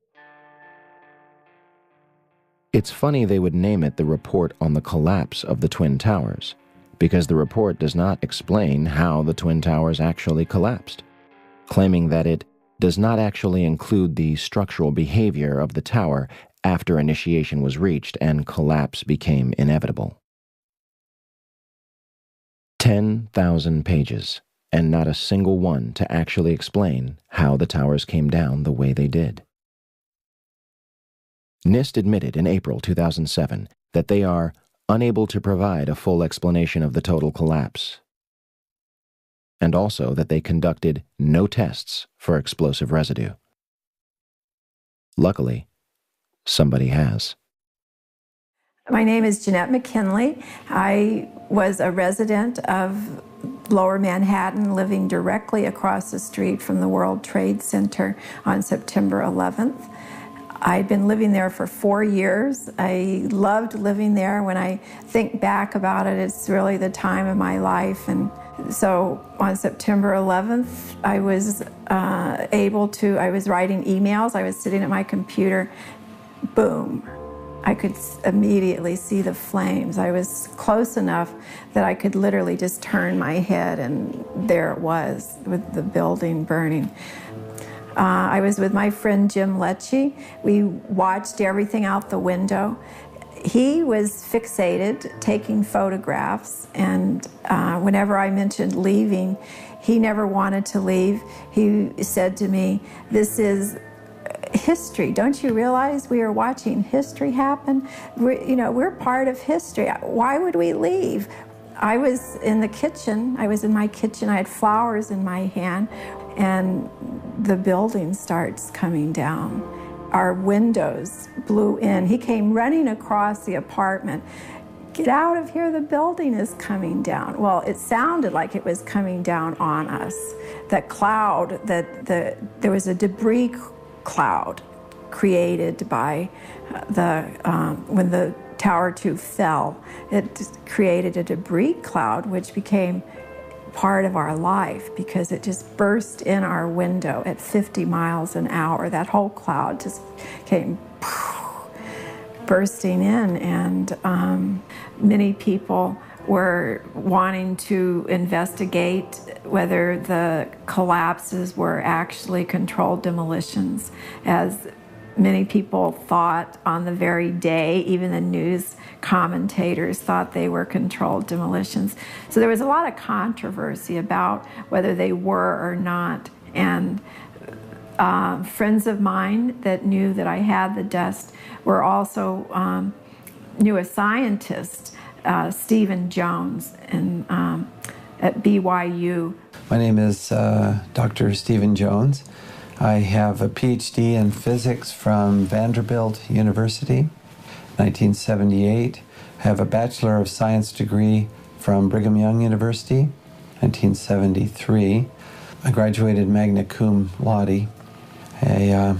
It's funny they would name it the Report on the Collapse of the Twin Towers, because the report does not explain how the Twin Towers actually collapsed, claiming that it does not actually include the structural behavior of the tower after initiation was reached and collapse became inevitable. 10,000 pages, and not a single one to actually explain how the towers came down the way they did. NIST admitted in April 2007 that they are unable to provide a full explanation of the total collapse, and also that they conducted no tests for explosive residue. Luckily, somebody has. My name is Jeanette McKinley. I was a resident of Lower Manhattan, living directly across the street from the World Trade Center on September 11th. I'd been living there for 4 years. I loved living there. When I think back about it, it's really the time of my life. And so on September 11th, I was I was writing emails. I was sitting at my computer. Boom. I could immediately see the flames. I was close enough that I could literally just turn my head, and there it was with the building burning. I was with my friend Jim Lecce. We watched everything out the window. He was fixated, taking photographs, and whenever I mentioned leaving, he never wanted to leave. He said to me, "This is history. Don't you realize we are watching history happen? We're part of history. Why would we leave?" I was in the kitchen. I was in my kitchen. I had flowers in my hand, and the building starts coming down. Our windows blew in. He came running across the apartment. "Get out of here, the building is coming down." Well, it sounded like it was coming down on us. That cloud, there was a debris cloud created by when the Tower 2 fell. It created a debris cloud which became part of our life because it just burst in our window at 50 miles an hour. That whole cloud just came bursting in, and many people were wanting to investigate whether the collapses were actually controlled demolitions, as many people thought on the very day. Even the news commentators thought they were controlled demolitions. So there was a lot of controversy about whether they were or not. And friends of mine that knew that I had the dust were also knew a scientist, Stephen Jones, at BYU. My name is Dr. Stephen Jones. I have a PhD in physics from Vanderbilt University, 1978. I have a Bachelor of Science degree from Brigham Young University, 1973. I graduated magna cum laude. I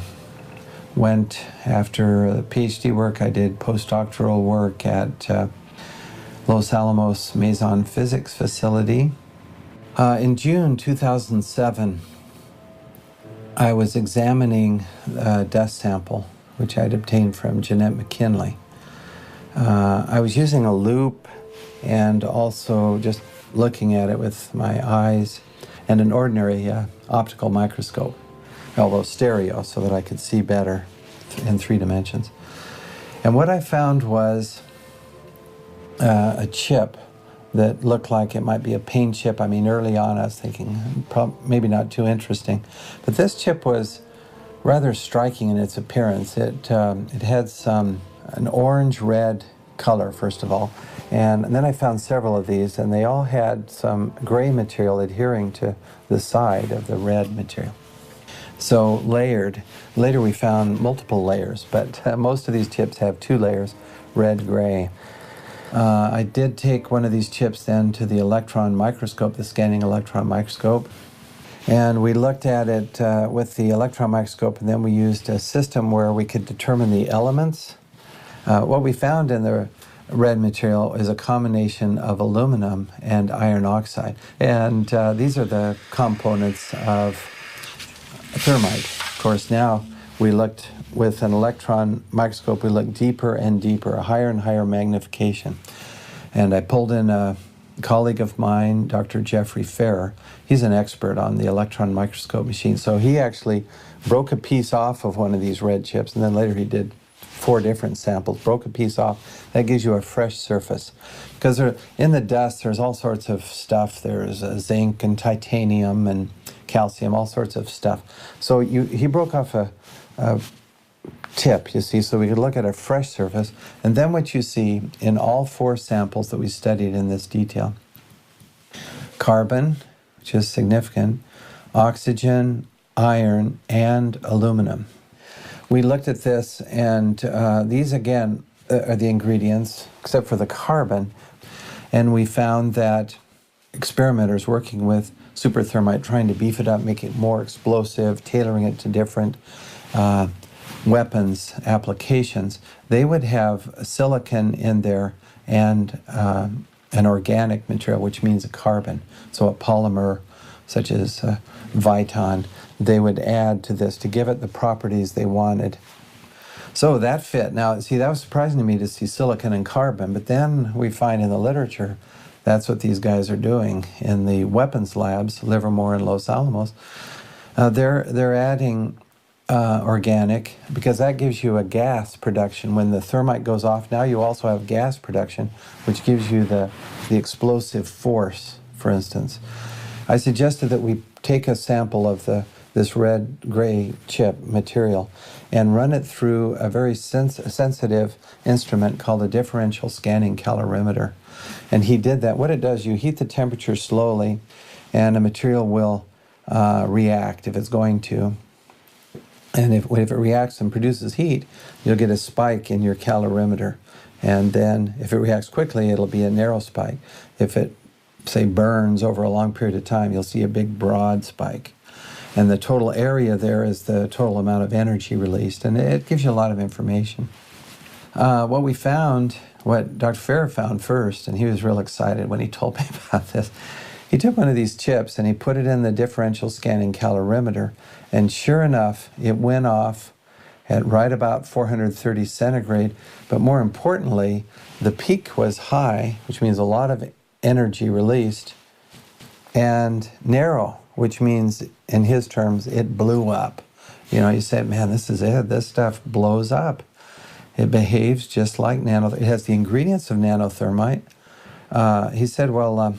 went after the PhD work. I did postdoctoral work at Los Alamos Mason Physics Facility. In June 2007, I was examining a dust sample, which I'd obtained from Jeanette McKinley. I was using a loupe and also just looking at it with my eyes and an ordinary optical microscope, although stereo, so that I could see better in 3 dimensions. And what I found was a chip that looked like it might be a paint chip. I mean, early on I was thinking maybe not too interesting, but this chip was rather striking in its appearance. It had an orange-red color, first of all, and then I found several of these, and they all had some gray material adhering to the side of the red material. So layered. Later we found multiple layers, but most of these chips have 2 layers, red, gray. I did take one of these chips then to the electron microscope, the scanning electron microscope, and we looked at it with the electron microscope, and then we used a system where we could determine the elements. What we found in the red material is a combination of aluminum and iron oxide, and these are the components of thermite. Of course, now we looked with an electron microscope, we looked deeper and deeper, a higher and higher magnification. And I pulled in a colleague of mine, Dr. Jeffrey Ferrer. He's an expert on the electron microscope machine. So he actually broke a piece off of one of these red chips, and then later he did 4 different samples, broke a piece off. That gives you a fresh surface. Because in the dust, there's all sorts of stuff. There's zinc and titanium and calcium, all sorts of stuff. So he broke off a tip, you see, so we could look at a fresh surface. And then what you see in all 4 samples that we studied in this detail: carbon, which is significant, oxygen, iron, and aluminum. We looked at this, and these again are the ingredients, except for the carbon, and we found that experimenters working with superthermite, trying to beef it up, make it more explosive, tailoring it to different weapons applications, they would have silicon in there and an organic material, which means a carbon. So a polymer such as Viton, they would add to this to give it the properties they wanted. So that fit. Now, see, that was surprising to me to see silicon and carbon, but then we find in the literature that's what these guys are doing in the weapons labs, Livermore and Los Alamos. They're adding organic, because that gives you a gas production. When the thermite goes off, now you also have gas production, which gives you the explosive force, for instance. I suggested that we take a sample of this red-gray chip material and run it through a very sensitive instrument called a differential scanning calorimeter. And he did that. What it does, you heat the temperature slowly, and a material will react if it's going to. And if it reacts and produces heat, you'll get a spike in your calorimeter. And then if it reacts quickly, it'll be a narrow spike. If it, say, burns over a long period of time, you'll see a big broad spike. And the total area there is the total amount of energy released. And it gives you a lot of information. What we found, what Dr. Ferrer found first, and he was real excited when he told me about this, he took one of these chips and he put it in the differential scanning calorimeter, and sure enough, it went off at right about 430 centigrade, but more importantly, the peak was high, which means a lot of energy released, and narrow, which means, in his terms, it blew up. You know, you said, man, this is it, this stuff blows up. It behaves just like it has the ingredients of nanothermite. He said, well,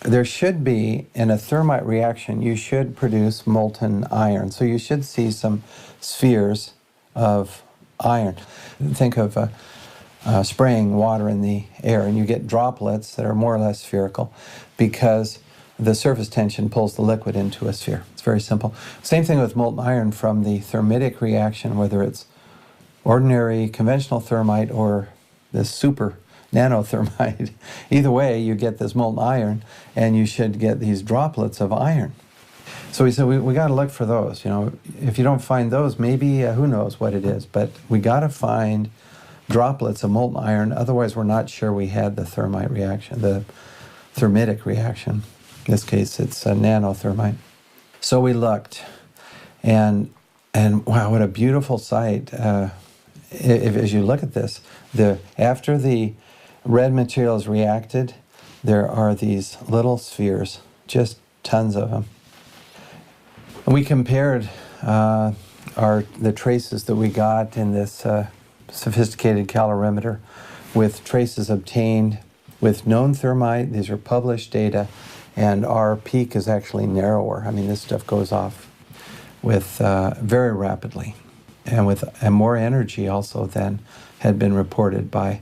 there should be, in a thermite reaction, you should produce molten iron. So you should see some spheres of iron. Think of spraying water in the air, and you get droplets that are more or less spherical because the surface tension pulls the liquid into a sphere. It's very simple. Same thing with molten iron from the thermitic reaction, whether it's ordinary conventional thermite or this super nanothermite. Either way, you get this molten iron, and you should get these droplets of iron. So we said, we got to look for those. You know, if you don't find those, maybe who knows what it is, but we got to find droplets of molten iron. Otherwise, we're not sure we had the thermite reaction, the thermitic reaction. In this case, it's a nanothermite. So we looked, and wow, what a beautiful sight. As you look at this, after the red material is reacted, there are these little spheres, just tons of them. And we compared the traces that we got in this sophisticated calorimeter with traces obtained with known thermite. These are published data, and our peak is actually narrower. I mean, this stuff goes off with very rapidly, and more energy also than had been reported by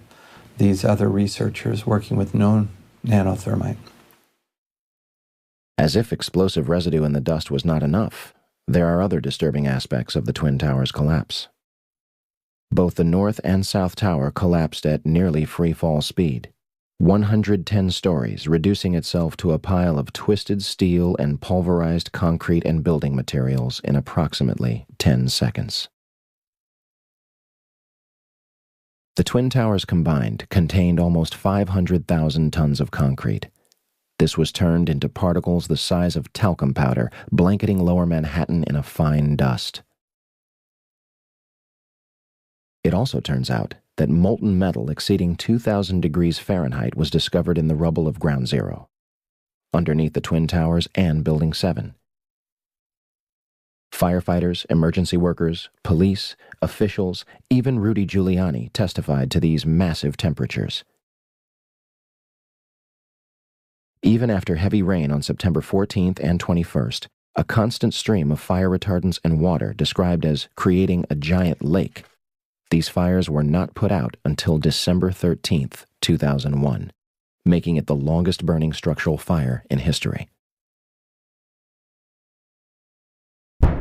these other researchers working with known nanothermite. As if explosive residue in the dust was not enough, there are other disturbing aspects of the Twin Towers' collapse. Both the North and South Tower collapsed at nearly free-fall speed, 110 stories, reducing itself to a pile of twisted steel and pulverized concrete and building materials in approximately 10 seconds. The Twin Towers combined contained almost 500,000 tons of concrete. This was turned into particles the size of talcum powder, blanketing lower Manhattan in a fine dust. It also turns out that molten metal exceeding 2,000 degrees Fahrenheit was discovered in the rubble of Ground Zero, underneath the Twin Towers and Building 7. Firefighters, emergency workers, police, officials, even Rudy Giuliani testified to these massive temperatures. Even after heavy rain on September 14th and 21st, a constant stream of fire retardants and water described as creating a giant lake. These fires were not put out until December 13th, 2001, making it the longest burning structural fire in history.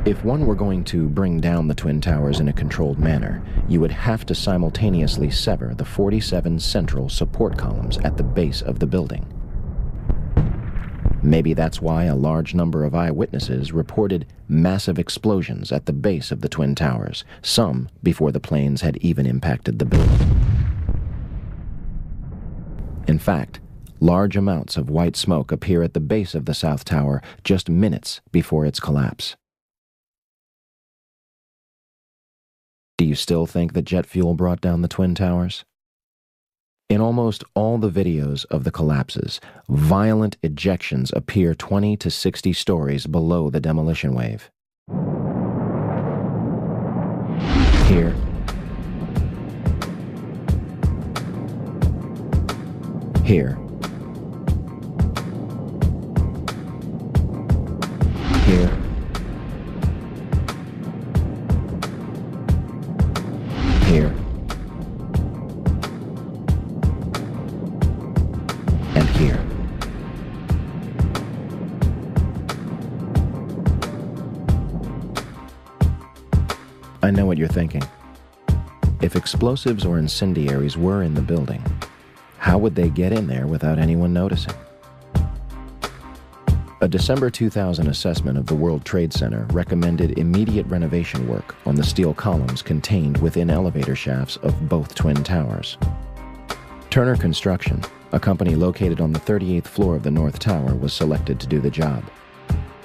If one were going to bring down the Twin Towers in a controlled manner, you would have to simultaneously sever the 47 central support columns at the base of the building. Maybe that's why a large number of eyewitnesses reported massive explosions at the base of the Twin Towers, some before the planes had even impacted the building. In fact, large amounts of white smoke appear at the base of the South Tower just minutes before its collapse. Do you still think that jet fuel brought down the Twin Towers? In almost all the videos of the collapses, violent ejections appear 20 to 60 stories below the demolition wave. Here, here, here, here, and here. I know what you're thinking. If explosives or incendiaries were in the building, how would they get in there without anyone noticing? A December 2000 assessment of the World Trade Center recommended immediate renovation work on the steel columns contained within elevator shafts of both Twin Towers. Turner Construction, a company located on the 38th floor of the North Tower, was selected to do the job.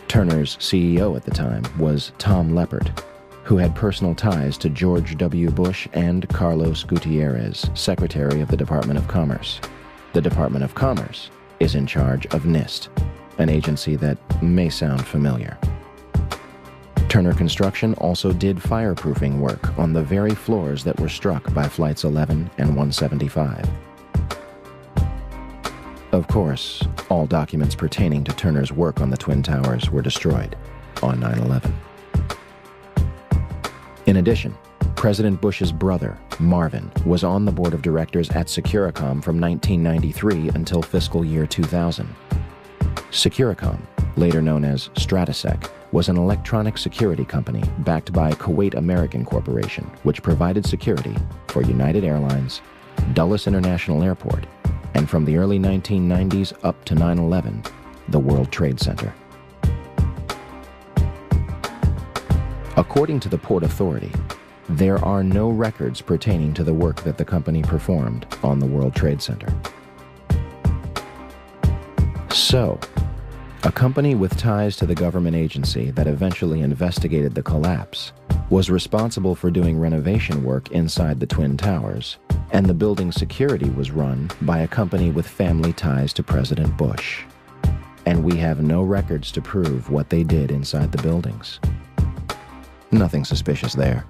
Turner's CEO at the time was Tom Leppert, who had personal ties to George W. Bush and Carlos Gutierrez, Secretary of the Department of Commerce. The Department of Commerce is in charge of NIST, an agency that may sound familiar. Turner Construction also did fireproofing work on the very floors that were struck by Flights 11 and 175. Of course, all documents pertaining to Turner's work on the Twin Towers were destroyed on 9/11. In addition, President Bush's brother, Marvin, was on the board of directors at Securicom from 1993 until fiscal year 2000. Securicom, later known as Stratosec, was an electronic security company backed by Kuwait American Corporation, which provided security for United Airlines, Dulles International Airport, and from the early 1990s up to 9/11, the World Trade Center. According to the Port Authority, there are no records pertaining to the work that the company performed on the World Trade Center. So, a company with ties to the government agency that eventually investigated the collapse was responsible for doing renovation work inside the Twin Towers, and the building's security was run by a company with family ties to President Bush. And we have no records to prove what they did inside the buildings. Nothing suspicious there.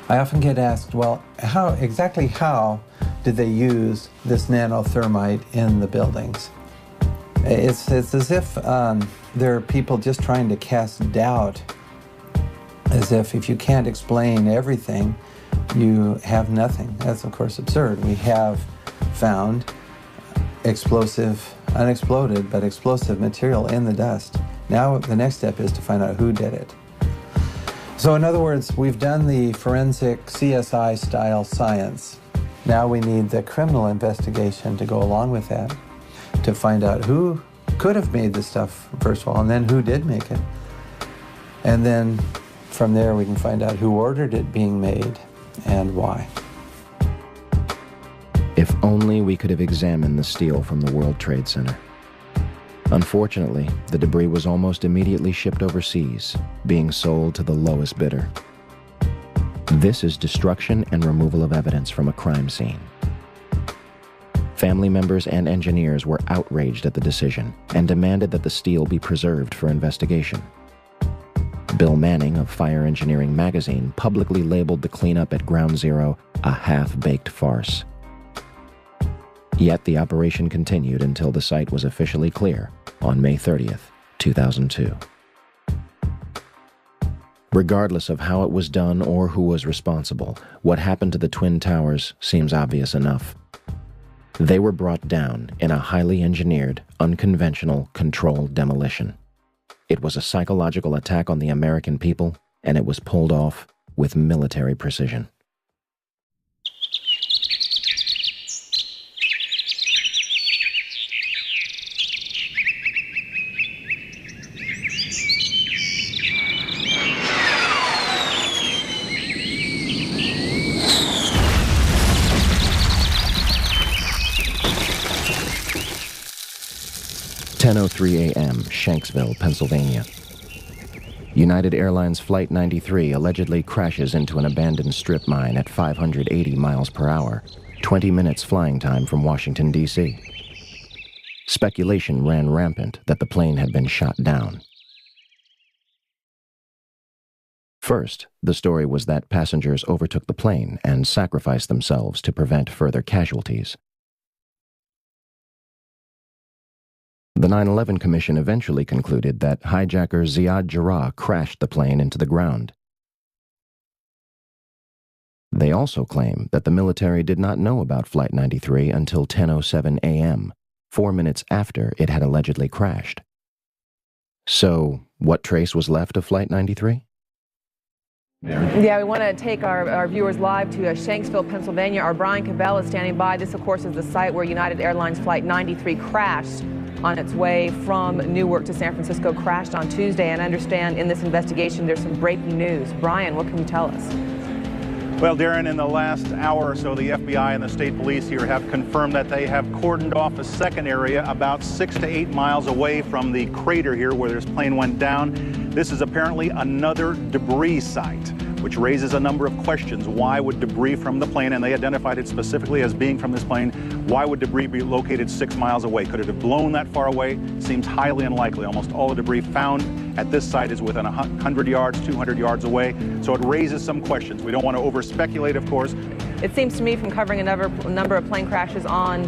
I often get asked, well, how did they use this nanothermite in the buildings? It's as if there are people just trying to cast doubt, as if you can't explain everything, you have nothing. That's, of course, absurd. We have found explosive, unexploded, but explosive material in the dust. Now the next step is to find out who did it. So in other words, we've done the forensic CSI-style science. Now we need the criminal investigation to go along with that, to find out who could have made this stuff, first of all, and then who did make it. And then from there we can find out who ordered it being made and why. If only we could have examined the steel from the World Trade Center. Unfortunately, the debris was almost immediately shipped overseas, being sold to the lowest bidder. This is destruction and removal of evidence from a crime scene. Family members and engineers were outraged at the decision and demanded that the steel be preserved for investigation. Bill Manning of Fire Engineering magazine publicly labeled the cleanup at Ground Zero a half-baked farce. Yet the operation continued until the site was officially clear on May 30th, 2002. Regardless of how it was done or who was responsible, what happened to the Twin Towers seems obvious enough. They were brought down in a highly engineered, unconventional, controlled demolition. It was a psychological attack on the American people, and it was pulled off with military precision. "10:03 a.m., Shanksville, Pennsylvania. United Airlines Flight 93 allegedly crashes into an abandoned strip mine at 580 miles per hour, 20 minutes flying time from Washington, D.C. Speculation ran rampant that the plane had been shot down. First, the story was that passengers overtook the plane and sacrificed themselves to prevent further casualties. The 9/11 Commission eventually concluded that hijacker Ziad Jarrah crashed the plane into the ground. They also claim that the military did not know about Flight 93 until 10:07 a.m., 4 minutes after it had allegedly crashed. So, what trace was left of Flight 93? Yeah, we want to take our viewers live to Shanksville, Pennsylvania. Our Brian Cabell is standing by. This, of course, is the site where United Airlines Flight 93 crashed on its way from Newark to San Francisco, crashed on Tuesday. And I understand in this investigation there's some breaking news. Brian, what can you tell us? Well, Darren, in the last hour or so, the FBI and the state police here have confirmed that they have cordoned off a second area about 6 to 8 miles away from the crater here where this plane went down. This is apparently another debris site, which raises a number of questions. Why would debris from the plane, and they identified it specifically as being from this plane, why would debris be located 6 miles away? Could it have blown that far away? Seems highly unlikely. Almost all the debris found at this site is within 100 yards, 200 yards away. So it raises some questions. We don't want to over-speculate, of course. It seems to me from covering a number of plane crashes on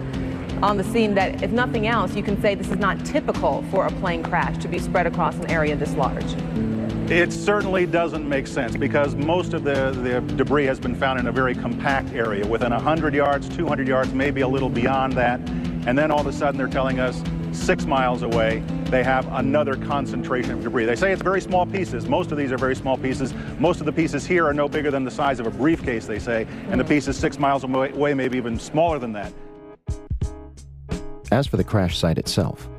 the scene that, if nothing else, you can say this is not typical for a plane crash to be spread across an area this large. It certainly doesn't make sense because most of the debris has been found in a very compact area within 100 yards, 200 yards, maybe a little beyond that. And then all of a sudden they're telling us 6 miles away they have another concentration of debris. They say it's very small pieces. Most of these are very small pieces. Most of the pieces here are no bigger than the size of a briefcase, they say, and the pieces 6 miles away maybe even smaller than that. As for the crash site itself,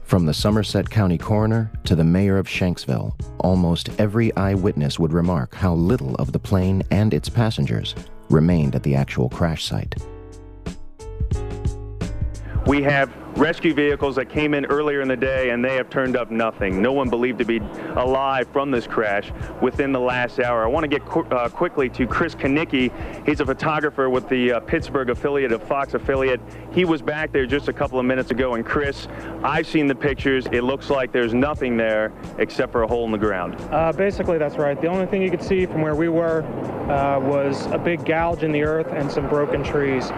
from the Somerset County coroner to the mayor of Shanksville, almost every eyewitness would remark how little of the plane and its passengers remained at the actual crash site. We have rescue vehicles that came in earlier in the day and they have turned up nothing. No one believed to be alive from this crash within the last hour. I want to get quickly to Chris Kanicki. He's a photographer with the Pittsburgh affiliate of Fox affiliate. He was back there just a couple of minutes ago, and Chris, I've seen the pictures. It looks like there's nothing there except for a hole in the ground. Basically, that's right. The only thing you could see from where we were was a big gouge in the earth and some broken trees.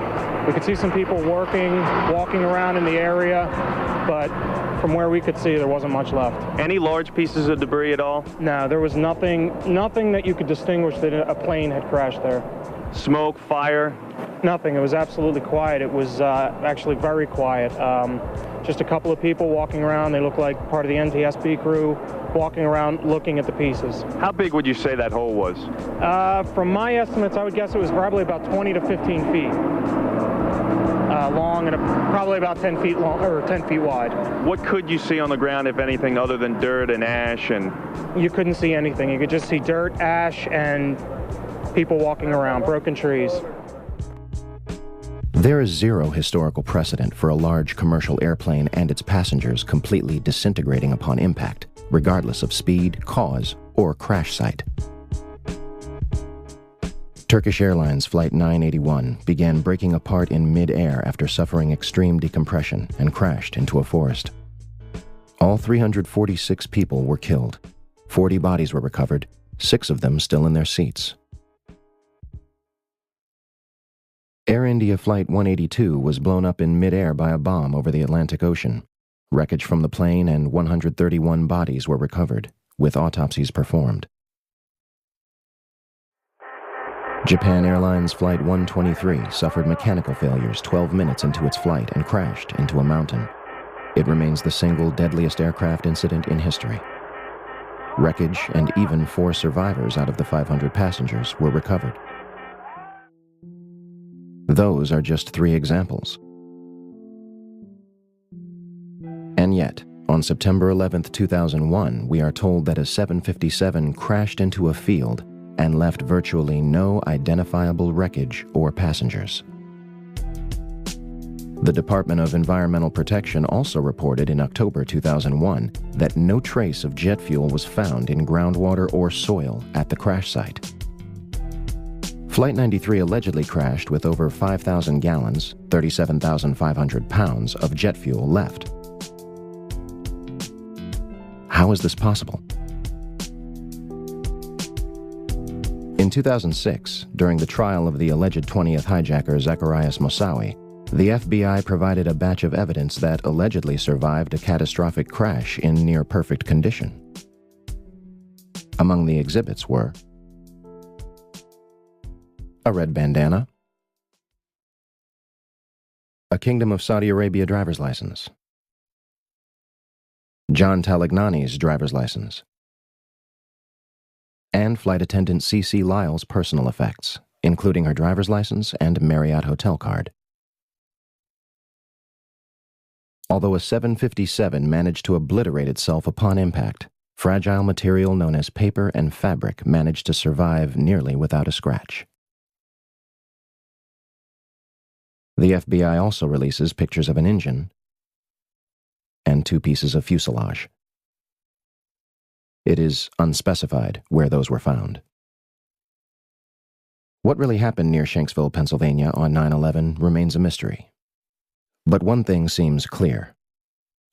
We could see some people walking around in the area, but from where we could see, there wasn't much left. Any large pieces of debris at all? No, there was nothing that you could distinguish that a plane had crashed there. Smoke, fire? Nothing. It was absolutely quiet. It was actually very quiet. Just a couple of people walking around. They looked like part of the NTSB crew walking around looking at the pieces. How big would you say that hole was? From my estimates, I would guess it was probably about 20 to 15 feet. Long and probably about 10 feet long or 10 feet wide. What could you see on the ground, if anything, other than dirt and ash? And you couldn't see anything. You could just see dirt, ash, and people walking around, broken trees. There is zero historical precedent for a large commercial airplane and its passengers completely disintegrating upon impact, regardless of speed, cause, or crash site. Turkish Airlines Flight 981 began breaking apart in mid-air after suffering extreme decompression and crashed into a forest. All 346 people were killed. 40 bodies were recovered, 6 of them still in their seats. Air India Flight 182 was blown up in mid-air by a bomb over the Atlantic Ocean. Wreckage from the plane and 131 bodies were recovered, with autopsies performed. Japan Airlines Flight 123 suffered mechanical failures 12 minutes into its flight and crashed into a mountain. It remains the single deadliest aircraft incident in history. Wreckage and even 4 survivors out of the 500 passengers were recovered. Those are just 3 examples. And yet, on September 11, 2001, we are told that a 757 crashed into a field and left virtually no identifiable wreckage or passengers. The Department of Environmental Protection also reported in October 2001 that no trace of jet fuel was found in groundwater or soil at the crash site. Flight 93 allegedly crashed with over 5,000 gallons, 37,500 pounds of jet fuel left. How is this possible? In 2006, during the trial of the alleged 20th hijacker Zacarias Moussaoui, the FBI provided a batch of evidence that allegedly survived a catastrophic crash in near-perfect condition. Among the exhibits were a red bandana, a Kingdom of Saudi Arabia driver's license, John Talagnani's driver's license, and flight attendant C.C. Lyle's personal effects, including her driver's license and Marriott hotel card. Although a 757 managed to obliterate itself upon impact, fragile material known as paper and fabric managed to survive nearly without a scratch. The FBI also releases pictures of an engine and 2 pieces of fuselage. It is unspecified where those were found. What really happened near Shanksville, Pennsylvania on 9/11 remains a mystery. But one thing seems clear.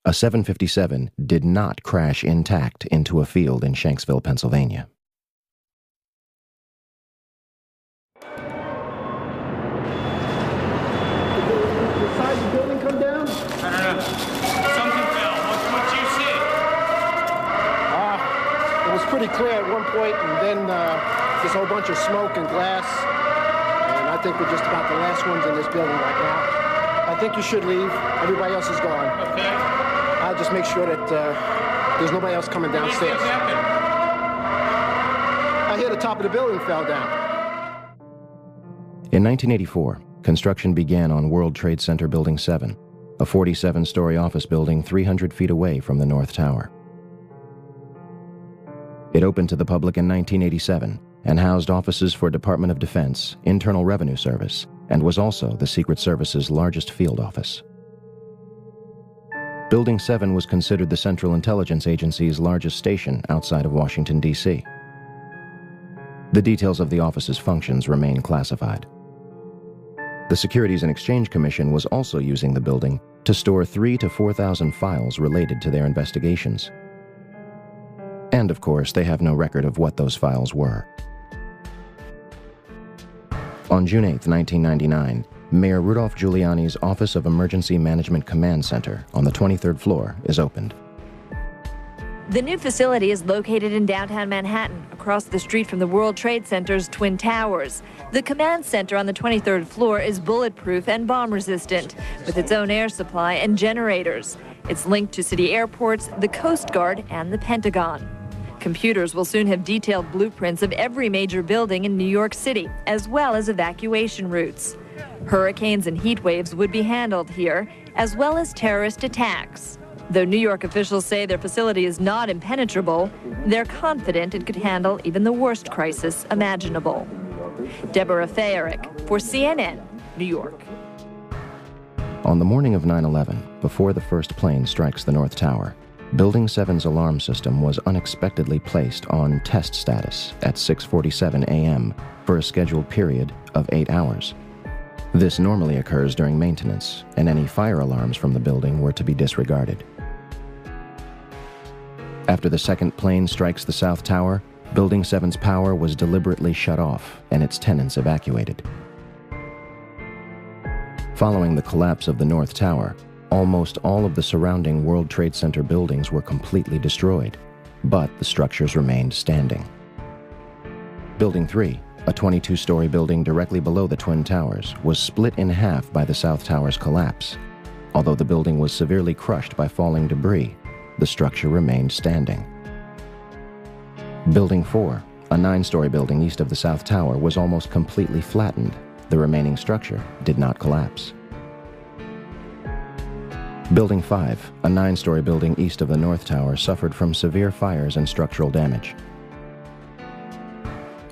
A 757 did not crash intact into a field in Shanksville, Pennsylvania. Pretty clear at one point, and then this whole bunch of smoke and glass, and I think we're just about the last ones in this building right now. I think you should leave. Everybody else is gone. Okay. I'll just make sure that there's nobody else coming downstairs. I hear the top of the building fell down. In 1984, construction began on World Trade Center Building 7, a 47-story office building 300 feet away from the North Tower. It opened to the public in 1987 and housed offices for Department of Defense, Internal Revenue Service, and was also the Secret Service's largest field office. Building 7 was considered the Central Intelligence Agency's largest station outside of Washington, D.C. The details of the office's functions remain classified. The Securities and Exchange Commission was also using the building to store 3,000 to 4,000 files related to their investigations. And, of course, they have no record of what those files were. On June 8, 1999, Mayor Rudolph Giuliani's Office of Emergency Management Command Center on the 23rd floor is opened. The new facility is located in downtown Manhattan, across the street from the World Trade Center's Twin Towers. The command center on the 23rd floor is bulletproof and bomb-resistant, with its own air supply and generators. It's linked to city airports, the Coast Guard, and the Pentagon. Computers will soon have detailed blueprints of every major building in New York City, as well as evacuation routes. Hurricanes and heat waves would be handled here, as well as terrorist attacks. Though New York officials say their facility is not impenetrable, they're confident it could handle even the worst crisis imaginable. Deborah Fayerick for CNN, New York. On the morning of 9/11, before the first plane strikes the North Tower, Building 7's alarm system was unexpectedly placed on test status at 6:47 a.m. for a scheduled period of 8 hours. This normally occurs during maintenance, and any fire alarms from the building were to be disregarded. After the second plane strikes the South Tower, Building 7's power was deliberately shut off and its tenants evacuated. Following the collapse of the North Tower, almost all of the surrounding World Trade Center buildings were completely destroyed, but the structures remained standing. Building 3, a 22-story building directly below the Twin Towers, was split in half by the South Tower's collapse. Although the building was severely crushed by falling debris, the structure remained standing. Building 4, a 9-story building east of the South Tower, was almost completely flattened. The remaining structure did not collapse. Building 5, a 9-story building east of the North Tower, suffered from severe fires and structural damage.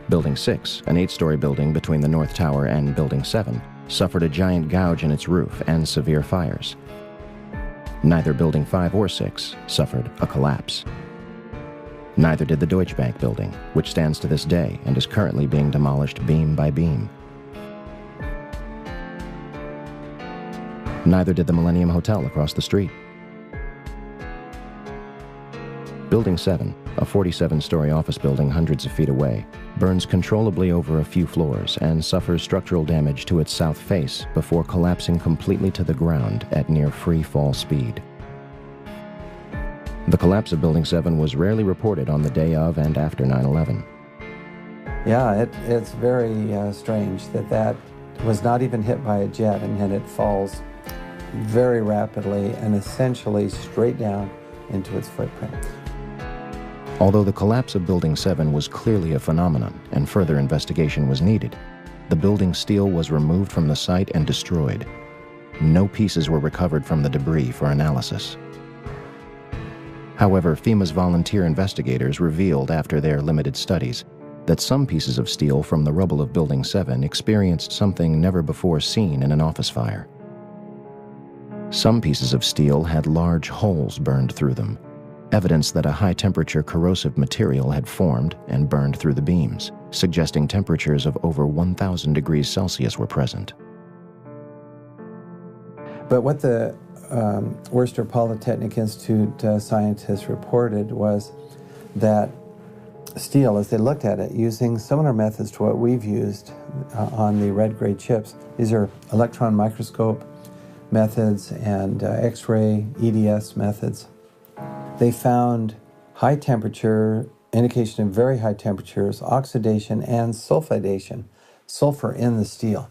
Building 6, an 8-story building between the North Tower and Building 7, suffered a giant gouge in its roof and severe fires. Neither Building 5 or 6 suffered a collapse. Neither did the Deutsche Bank building, which stands to this day and is currently being demolished beam by beam. Neither did the Millennium Hotel across the street. Building 7, a 47-story office building hundreds of feet away, burns controllably over a few floors and suffers structural damage to its south face before collapsing completely to the ground at near free fall speed. The collapse of Building 7 was rarely reported on the day of and after 9/11. Yeah, it's very strange that was not even hit by a jet, and yet it falls very rapidly and essentially straight down into its footprint. Although the collapse of Building 7 was clearly a phenomenon and further investigation was needed, the building's steel was removed from the site and destroyed. No pieces were recovered from the debris for analysis. However, FEMA's volunteer investigators revealed after their limited studies that some pieces of steel from the rubble of Building 7 experienced something never before seen in an office fire. Some pieces of steel had large holes burned through them, evidence that a high-temperature corrosive material had formed and burned through the beams, suggesting temperatures of over 1,000 degrees Celsius were present. But what the Worcester Polytechnic Institute scientists reported was that steel, as they looked at it, using similar methods to what we've used on the red-gray chips. These are electron microscope methods and X-ray EDS methods. They found high temperature, indication of very high temperatures, oxidation and sulfidation, sulfur in the steel.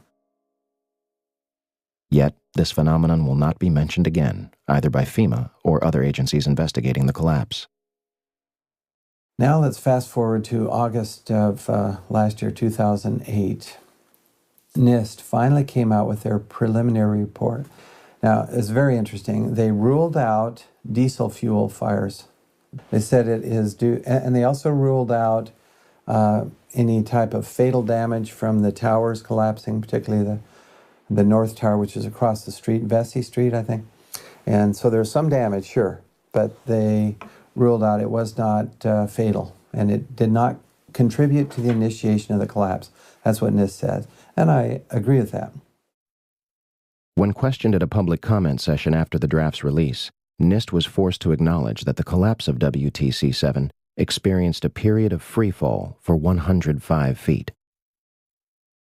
Yet, this phenomenon will not be mentioned again, either by FEMA or other agencies investigating the collapse. Now let's fast forward to August of last year, 2008. NIST finally came out with their preliminary report. Now, it's very interesting. They ruled out diesel fuel fires. They said it is due, and they also ruled out any type of fatal damage from the towers collapsing, particularly the North Tower, which is across the street, Vesey Street, I think. And so there's some damage, sure, but they ruled out it was not fatal, and it did not contribute to the initiation of the collapse. That's what NIST says, and I agree with that. When questioned at a public comment session after the draft's release, NIST was forced to acknowledge that the collapse of WTC-7 experienced a period of freefall for 105 feet.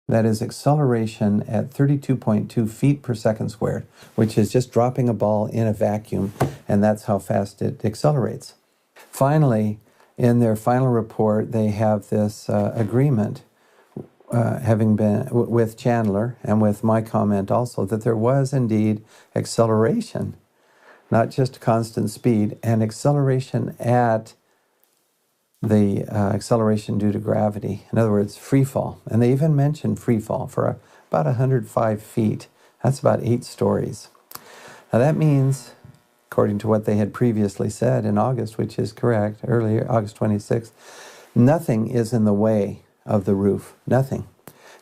That is acceleration at 32.2 feet per second squared, which is just dropping a ball in a vacuum, and that's how fast it accelerates. Finally, in their final report, they have this agreement, having been with Chandler and with my comment also, that there was indeed acceleration, not just constant speed, and acceleration at the acceleration due to gravity. In other words, free fall. And they even mentioned free fall for about 105 feet. That's about 8 stories. Now that means, according to what they had previously said in August, which is correct, earlier, August 26th, nothing is in the way of the roof. Nothing.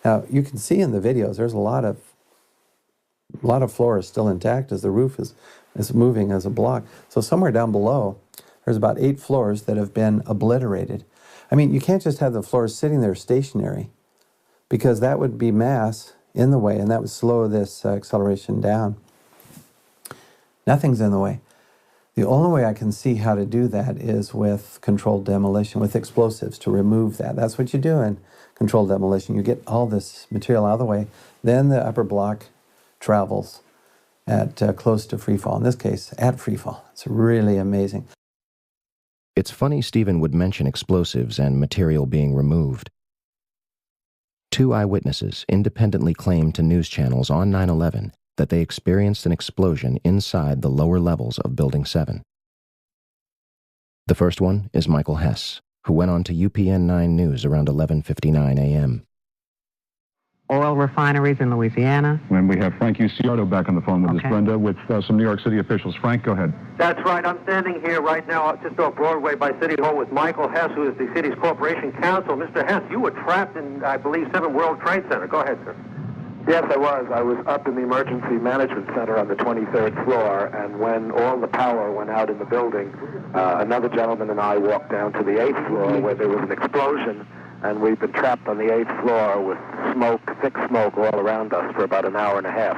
Now you can see in the videos there's a lot of floor is still intact as the roof is It's moving as a block. So somewhere down below, there's about 8 floors that have been obliterated. I mean, you can't just have the floors sitting there stationary, because that would be mass in the way, and that would slow this acceleration down. Nothing's in the way. The only way I can see how to do that is with controlled demolition, with explosives, to remove that. That's what you do in controlled demolition. You get all this material out of the way, then the upper block travels at close to free fall. In this case, at free fall. It's really amazing. It's funny Stephen would mention explosives and material being removed. 2 eyewitnesses independently claimed to news channels on 9/11 that they experienced an explosion inside the lower levels of Building 7. The first one is Michael Hess, who went on to UPN 9 News around 11:59 a.m. Oil refineries in Louisiana. And we have Frank Uciardo back on the phone with us, Brenda, with some New York City officials. Frank, go ahead. That's right. I'm standing here right now just off Broadway by City Hall with Michael Hess, who is the city's corporation counsel. Mr. Hess, you were trapped in, I believe, 7 World Trade Center. Go ahead, sir. Yes, I was. I was up in the Emergency Management Center on the 23rd floor, and when all the power went out in the building, another gentleman and I walked down to the 8th floor where there was an explosion, and we've been trapped on the 8th floor with smoke, thick smoke all around us for about an hour and a half.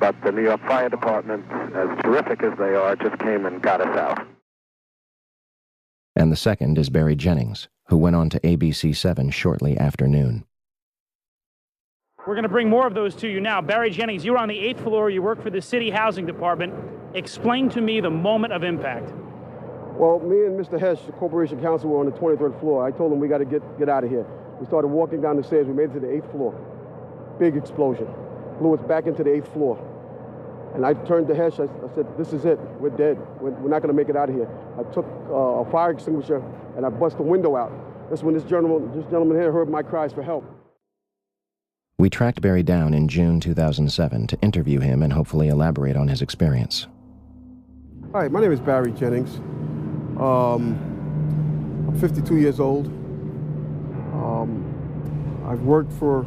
But the New York Fire Department, as terrific as they are, just came and got us out. And the second is Barry Jennings, who went on to ABC7 shortly after noon. We're going to bring more of those to you now. Barry Jennings, you're on the 8th floor. You work for the City Housing Department. Explain to me the moment of impact. Well, me and Mr. Hess, the corporation counsel, were on the 23rd floor. I told him we got to get out of here. We started walking down the stairs. We made it to the 8th floor. Big explosion. Blew us back into the 8th floor. And I turned to Hess. I said, this is it. We're dead. We're not going to make it out of here. I took a fire extinguisher and I bust the window out. That's when this gentleman here heard my cries for help. We tracked Barry down in June 2007 to interview him and hopefully elaborate on his experience. Hi, my name is Barry Jennings. I'm 52 years old. I've worked for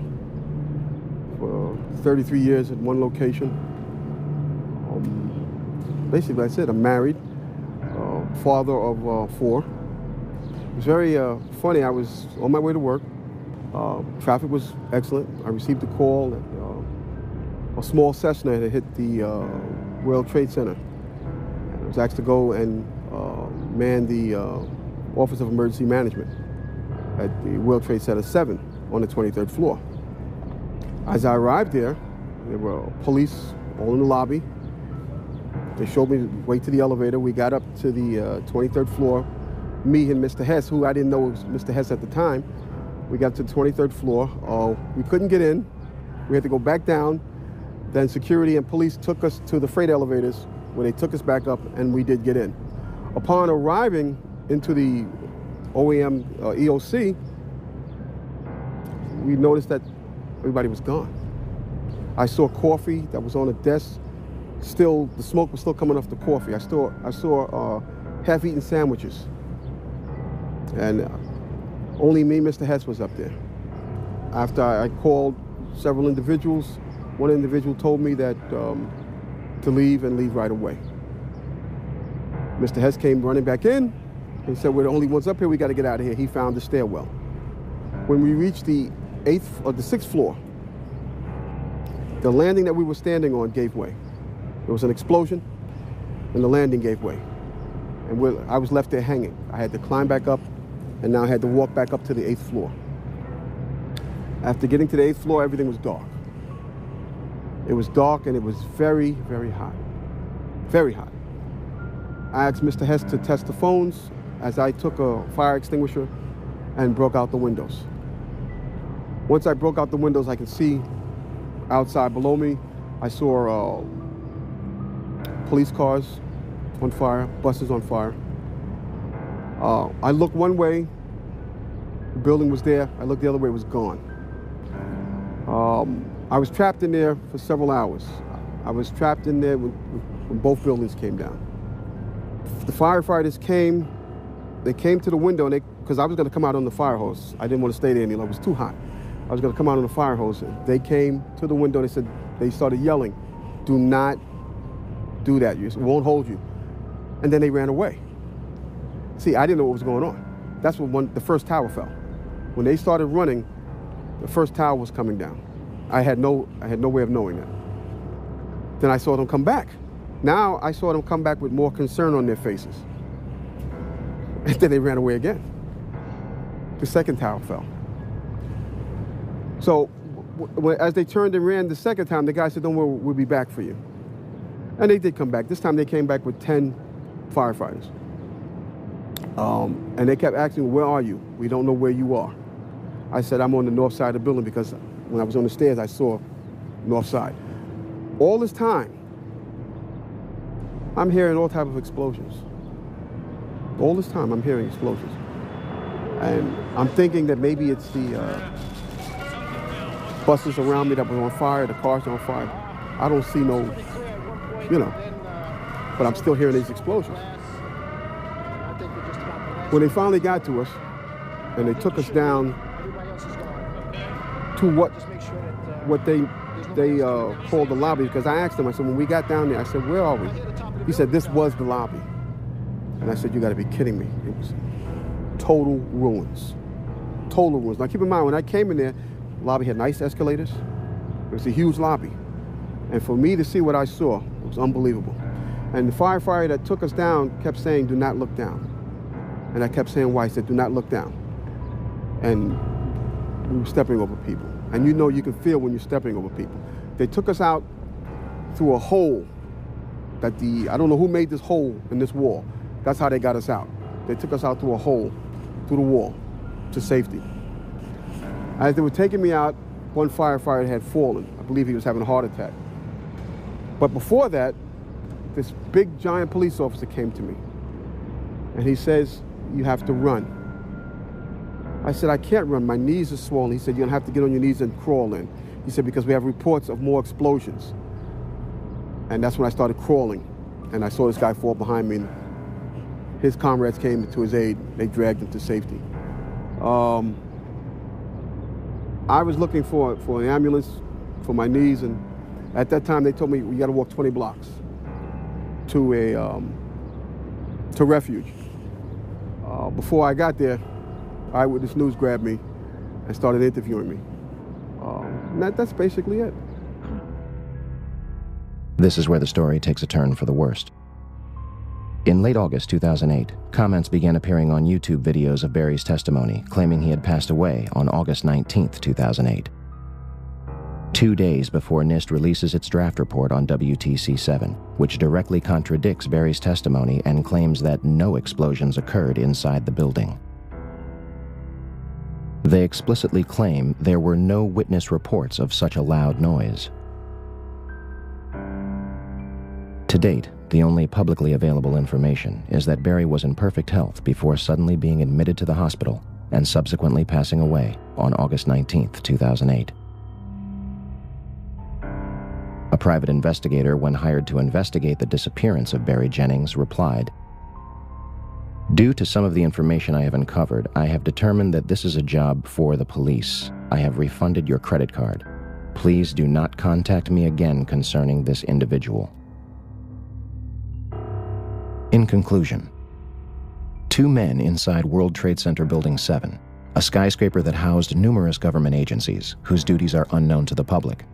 33 years at one location. Basically, that's it. I'm married, father of 4. It was very funny. I was on my way to work. Traffic was excellent. I received a call that a small Cessna had hit the World Trade Center. And I was asked to go and man the Office of Emergency Management at the World Trade Center 7 on the 23rd floor. As I arrived there were police all in the lobby. They showed me the way to the elevator. We got up to the 23rd floor. Me and Mr. Hess, who I didn't know was Mr. Hess at the time, we got to the 23rd floor. We couldn't get in. We had to go back down. Then security and police took us to the freight elevators where they took us back up, and we did get in. Upon arriving into the OEM EOC, we noticed that everybody was gone. I saw coffee that was on a desk. Still, the smoke was still coming off the coffee. I saw half-eaten sandwiches. And only me, Mr. Hess, was up there. After I called several individuals, one individual told me that to leave and leave right away. Mr. Hess came running back in. He said, we're the only ones up here, we got to get out of here. He found the stairwell. When we reached the 6th floor, the landing that we were standing on gave way. There was an explosion, and the landing gave way. And I was left there hanging. I had to climb back up, and now I had to walk back up to the 8th floor. After getting to the 8th floor, everything was dark. It was dark, and it was very, very hot. Very hot. I asked Mr. Hess to test the phones as I took a fire extinguisher and broke out the windows. Once I broke out the windows, I could see outside below me. I saw police cars on fire, buses on fire. I looked one way, the building was there. I looked the other way, it was gone. I was trapped in there for several hours. I was trapped in there when both buildings came down. The firefighters came, they came to the window, because I was going to come out on the fire hose. I didn't want to stay there any longer, it was too hot. I was going to come out on the fire hose. They came to the window, they started yelling, do not do that. It won't hold you. And then they ran away. See, I didn't know what was going on. That's when the first tower fell. When they started running, the first tower was coming down. I had no way of knowing that. Then I saw them come back. Now I saw them come back with more concern on their faces. And then they ran away again. The second tower fell. So as they turned and ran the second time, the guy said, "Don't worry, we'll be back for you." And they did come back. This time they came back with 10 firefighters. And they kept asking, "Where are you? We don't know where you are." I said, "I'm on the north side of the building," because when I was on the stairs, I saw north side. All this time, I'm hearing all types of explosions. All this time, I'm hearing explosions. And I'm thinking that maybe it's the buses around me that were on fire, the cars are on fire. I don't see no, but I'm still hearing these explosions. When they finally got to us, and they took us down to what they called the lobby, because I asked them, I said, when we got down there, I said, "Where are we?" He said, "This was the lobby." And I said, "You got to be kidding me." It was total ruins. Total ruins. Now keep in mind, when I came in there, the lobby had nice escalators. It was a huge lobby. And for me to see what I saw, it was unbelievable. And the firefighter that took us down kept saying, "Do not look down." And I kept saying, "Why?" He said, "Do not look down." And we were stepping over people. And you can feel when you're stepping over people. They took us out through a hole that I don't know who made this hole in this wall. That's how they got us out. They took us out through a hole, through the wall, to safety. As they were taking me out, one firefighter had fallen. I believe he was having a heart attack. But before that, this big, giant police officer came to me. And he says, "You have to run." I said, "I can't run. My knees are swollen." He said, "You're going to have to get on your knees and crawl in." He said, "Because we have reports of more explosions." And that's when I started crawling. And I saw this guy fall behind me. And his comrades came to his aid. They dragged him to safety. I was looking for an ambulance for my knees. And at that time, they told me, "We got to walk 20 blocks to refuge." Before I got there, Eyewitness News grabbed me and started interviewing me. And that's basically it. This is where the story takes a turn for the worst. In late August 2008, comments began appearing on YouTube videos of Barry's testimony, claiming he had passed away on August 19, 2008. 2 days before NIST releases its draft report on WTC-7, which directly contradicts Barry's testimony and claims that no explosions occurred inside the building. They explicitly claim there were no witness reports of such a loud noise. To date, the only publicly available information is that Barry was in perfect health before suddenly being admitted to the hospital and subsequently passing away on August 19, 2008. A private investigator, when hired to investigate the disappearance of Barry Jennings, replied, "Due to some of the information I have uncovered, I have determined that this is a job for the police. I have refunded your credit card. Please do not contact me again concerning this individual." In conclusion, 2 men inside World Trade Center Building 7, a skyscraper that housed numerous government agencies whose duties are unknown to the public,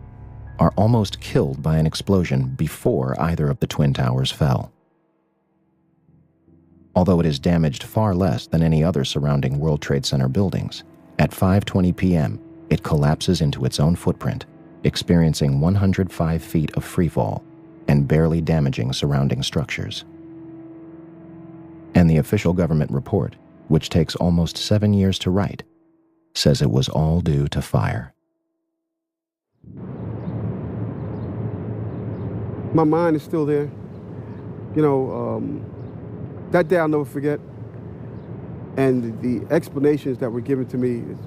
are almost killed by an explosion before either of the Twin Towers fell. Although it is damaged far less than any other surrounding World Trade Center buildings, at 5:20 p.m., it collapses into its own footprint, experiencing 105 feet of freefall and barely damaging surrounding structures. And the official government report, which takes almost 7 years to write, says it was all due to fire. My mind is still there. That day I'll never forget. And the explanations that were given to me is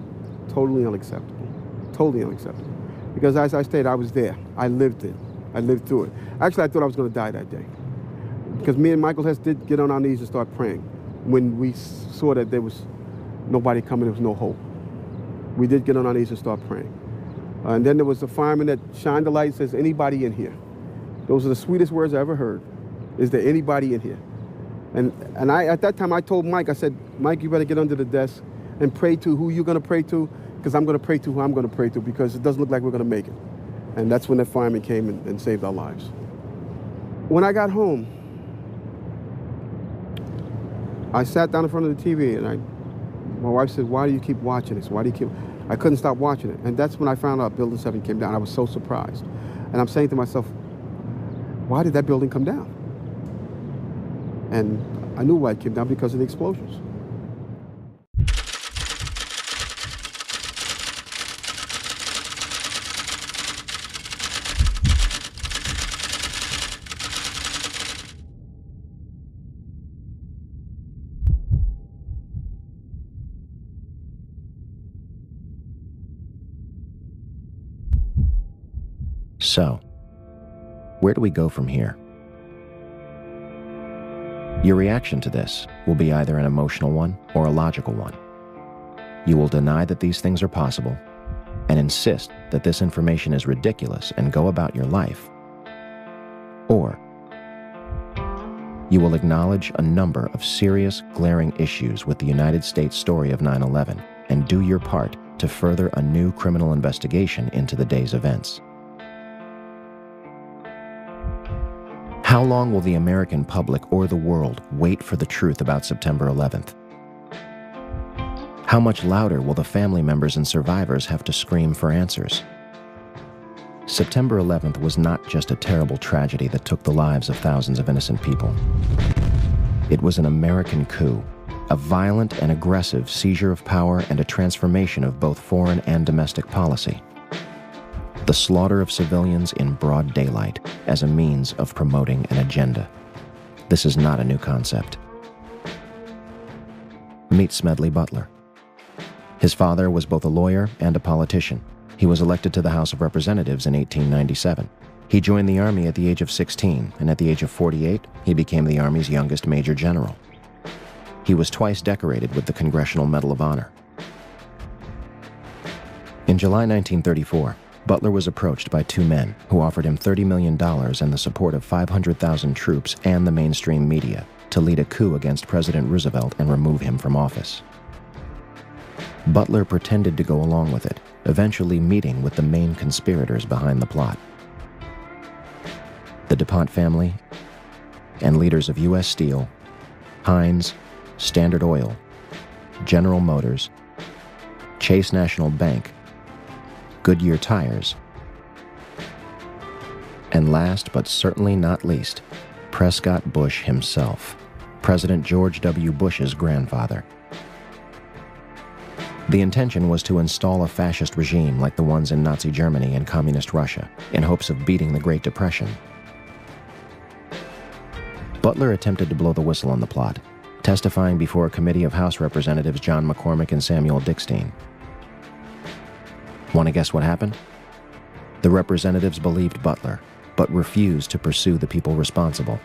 totally unacceptable. Totally unacceptable. Because as I stated, I was there. I lived it. I lived through it. Actually, I thought I was going to die that day. Because me and Michael Hess did get on our knees and start praying when we saw that there was nobody coming, there was no hope. We did get on our knees and start praying. And then there was a fireman that shined the light and says, "Anybody in here?" Those are the sweetest words I ever heard. Is there anybody in here? And at that time, I told Mike, I said, Mike, you better get under the desk and pray to who you're going to pray to, because I'm going to pray to who I'm going to pray to, because it doesn't look like we're going to make it. And that's when the fireman came and saved our lives. When I got home, I sat down in front of the TV, and my wife said, why do you keep watching this? Why do you keep... I couldn't stop watching it. And that's when I found out Building 7 came down. I was so surprised. And I'm saying to myself, why did that building come down? And I knew why it came down, because of the explosions. So, where do we go from here? Your reaction to this will be either an emotional one or a logical one. You will deny that these things are possible and insist that this information is ridiculous and go about your life. Or you will acknowledge a number of serious, glaring issues with the United States story of 9/11 and do your part to further a new criminal investigation into the day's events. How long will the American public or the world wait for the truth about September 11th? How much louder will the family members and survivors have to scream for answers? September 11th was not just a terrible tragedy that took the lives of thousands of innocent people. It was an American coup, a violent and aggressive seizure of power and a transformation of both foreign and domestic policy. The slaughter of civilians in broad daylight as a means of promoting an agenda. This is not a new concept. Meet Smedley Butler. His father was both a lawyer and a politician. He was elected to the House of Representatives in 1897. He joined the Army at the age of 16, and at the age of 48, he became the Army's youngest Major General. He was twice decorated with the Congressional Medal of Honor. In July 1934, Butler was approached by two men who offered him $30 million and the support of 500,000 troops and the mainstream media to lead a coup against President Roosevelt and remove him from office. Butler pretended to go along with it, eventually meeting with the main conspirators behind the plot. The DuPont family and leaders of U.S. Steel, Heinz, Standard Oil, General Motors, Chase National Bank, Goodyear Tires, and last but certainly not least, Prescott Bush himself, President George W. Bush's grandfather. The intention was to install a fascist regime like the ones in Nazi Germany and Communist Russia, in hopes of beating the Great Depression. Butler attempted to blow the whistle on the plot, testifying before a committee of House Representatives John McCormick and Samuel Dickstein. Want to guess what happened? The representatives believed Butler, but refused to pursue the people responsible.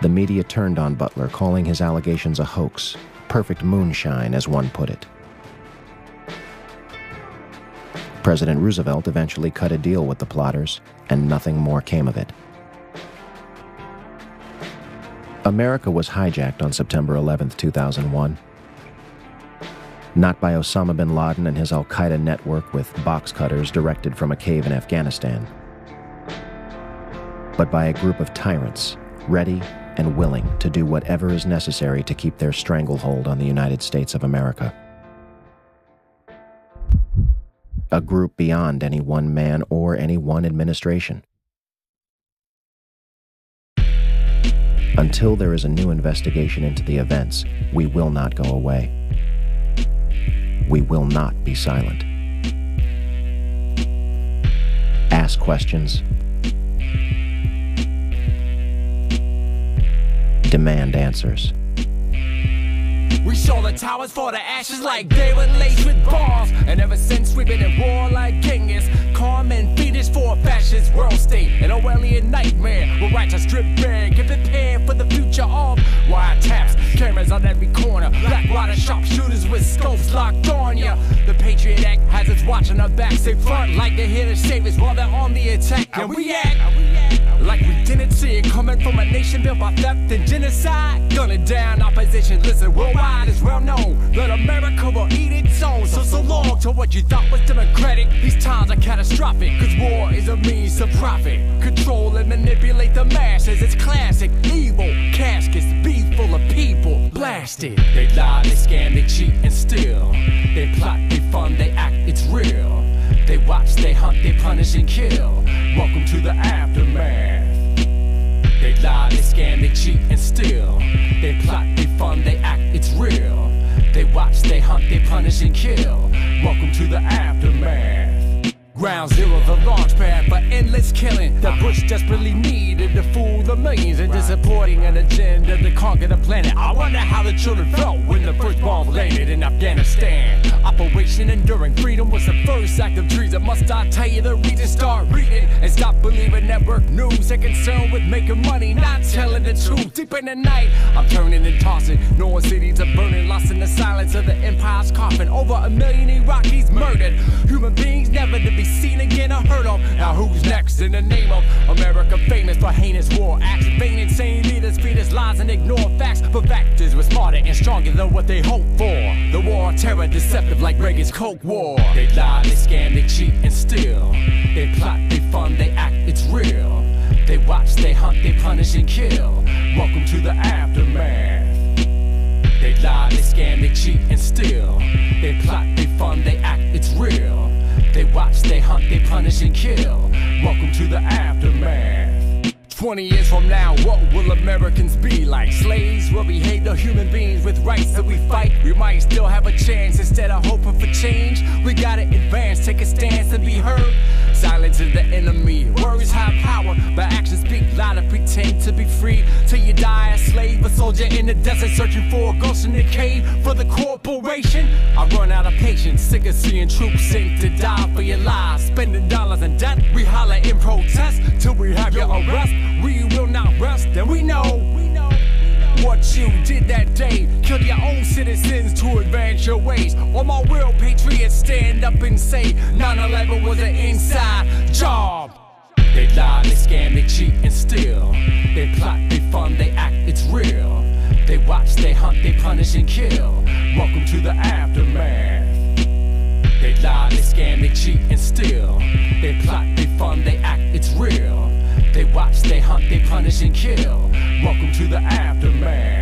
The media turned on Butler, calling his allegations a hoax, perfect moonshine, as one put it. President Roosevelt eventually cut a deal with the plotters, and nothing more came of it. America was hijacked on September 11, 2001. Not by Osama bin Laden and his al-Qaeda network with box cutters directed from a cave in Afghanistan, but by a group of tyrants, ready and willing to do whatever is necessary to keep their stranglehold on the United States of America. A group beyond any one man or any one administration. Until there is a new investigation into the events, we will not go away. We will not be silent. Ask questions. Demand answers. We show the towers for the ashes like they were laced with bombs. And ever since we've been at war like Genghis, calm and fiendish for a fascist world state. An Orwellian nightmare, we're right to strip bare. Get prepared for the future of wiretaps. Cameras on every corner, black-water sharpshooters with scopes locked on ya. The Patriot Act has us watching our backs. They front like they're here to save us while they're on the attack. And we act. Like we didn't see it coming from a nation built by theft and genocide. Gunning down opposition, listen, worldwide is well known that America will eat its own. So long to what you thought was democratic. These times are catastrophic, cause war is a means to profit. Control and manipulate the masses, it's classic. Evil caskets, be full of people blasted. They lie, they scam, they cheat and steal. They plot, they fund, they act, it's real. They watch, they hunt, they punish and kill. Welcome to the aftermath. They lie, they scam, they cheat and steal. They plot, they fund, they act, it's real. They watch, they hunt, they punish and kill. Welcome to the aftermath. Ground zero, the launch pad for endless killing that Bush desperately needed to fool the millions into supporting an agenda to conquer the planet. I wonder how the children felt when the first bomb landed in Afghanistan. Operation Enduring Freedom was the first act of treason. Must I tell you the reason? Start reading and stop believing network news. They're concerned with making money, not telling the truth. Deep in the night, I'm turning and tossing. Knowing cities are burning, lost in the silence of the empire's coffin. Over 1 million Iraqis murdered. Human beings never to be seen again or heard of. Now who's next in the name of America, famous for heinous war acts? Vain, insane leaders feed us lies and ignore facts. But factors were smarter and stronger than what they hoped for. The war on terror, deceptive like Reagan's Coke War. They lie, they scam, they cheat and steal. They plot, they fund, they act, it's real. They watch, they hunt, they punish and kill. Welcome to the aftermath. They lie, they scam, they cheat and steal. They plot, they fund, they act, it's real. They watch, they hunt, they punish and kill. Welcome to the aftermath. 20 years from now, what will Americans be like? Slaves will behave to human beings with rights that we fight. We might still have a chance instead of hoping for change. We gotta advance, take a stance and be heard. Silence is the enemy. Words have power, but actions speak louder. Pretend to be free till you die a slave. A soldier in the desert searching for a ghost in the cave. For the corporation, I run out of patience. Sick of seeing troops sink to die for your lives. Spending dollars in debt, we holler in protest till we have your arrest. We will not rest, and we know what you did that day. Killed your own citizens to advance your ways. All my real patriots stand up and say 9/11 was an inside job. They lie, they scam, they cheat and steal. They plot, they fund, they act, it's real. They watch, they hunt, they punish and kill. Welcome to the aftermath. They lie, they scam, they cheat and steal. They plot, they fund, they act, it's real. They watch, they hunt, they punish and kill. Welcome to the aftermath.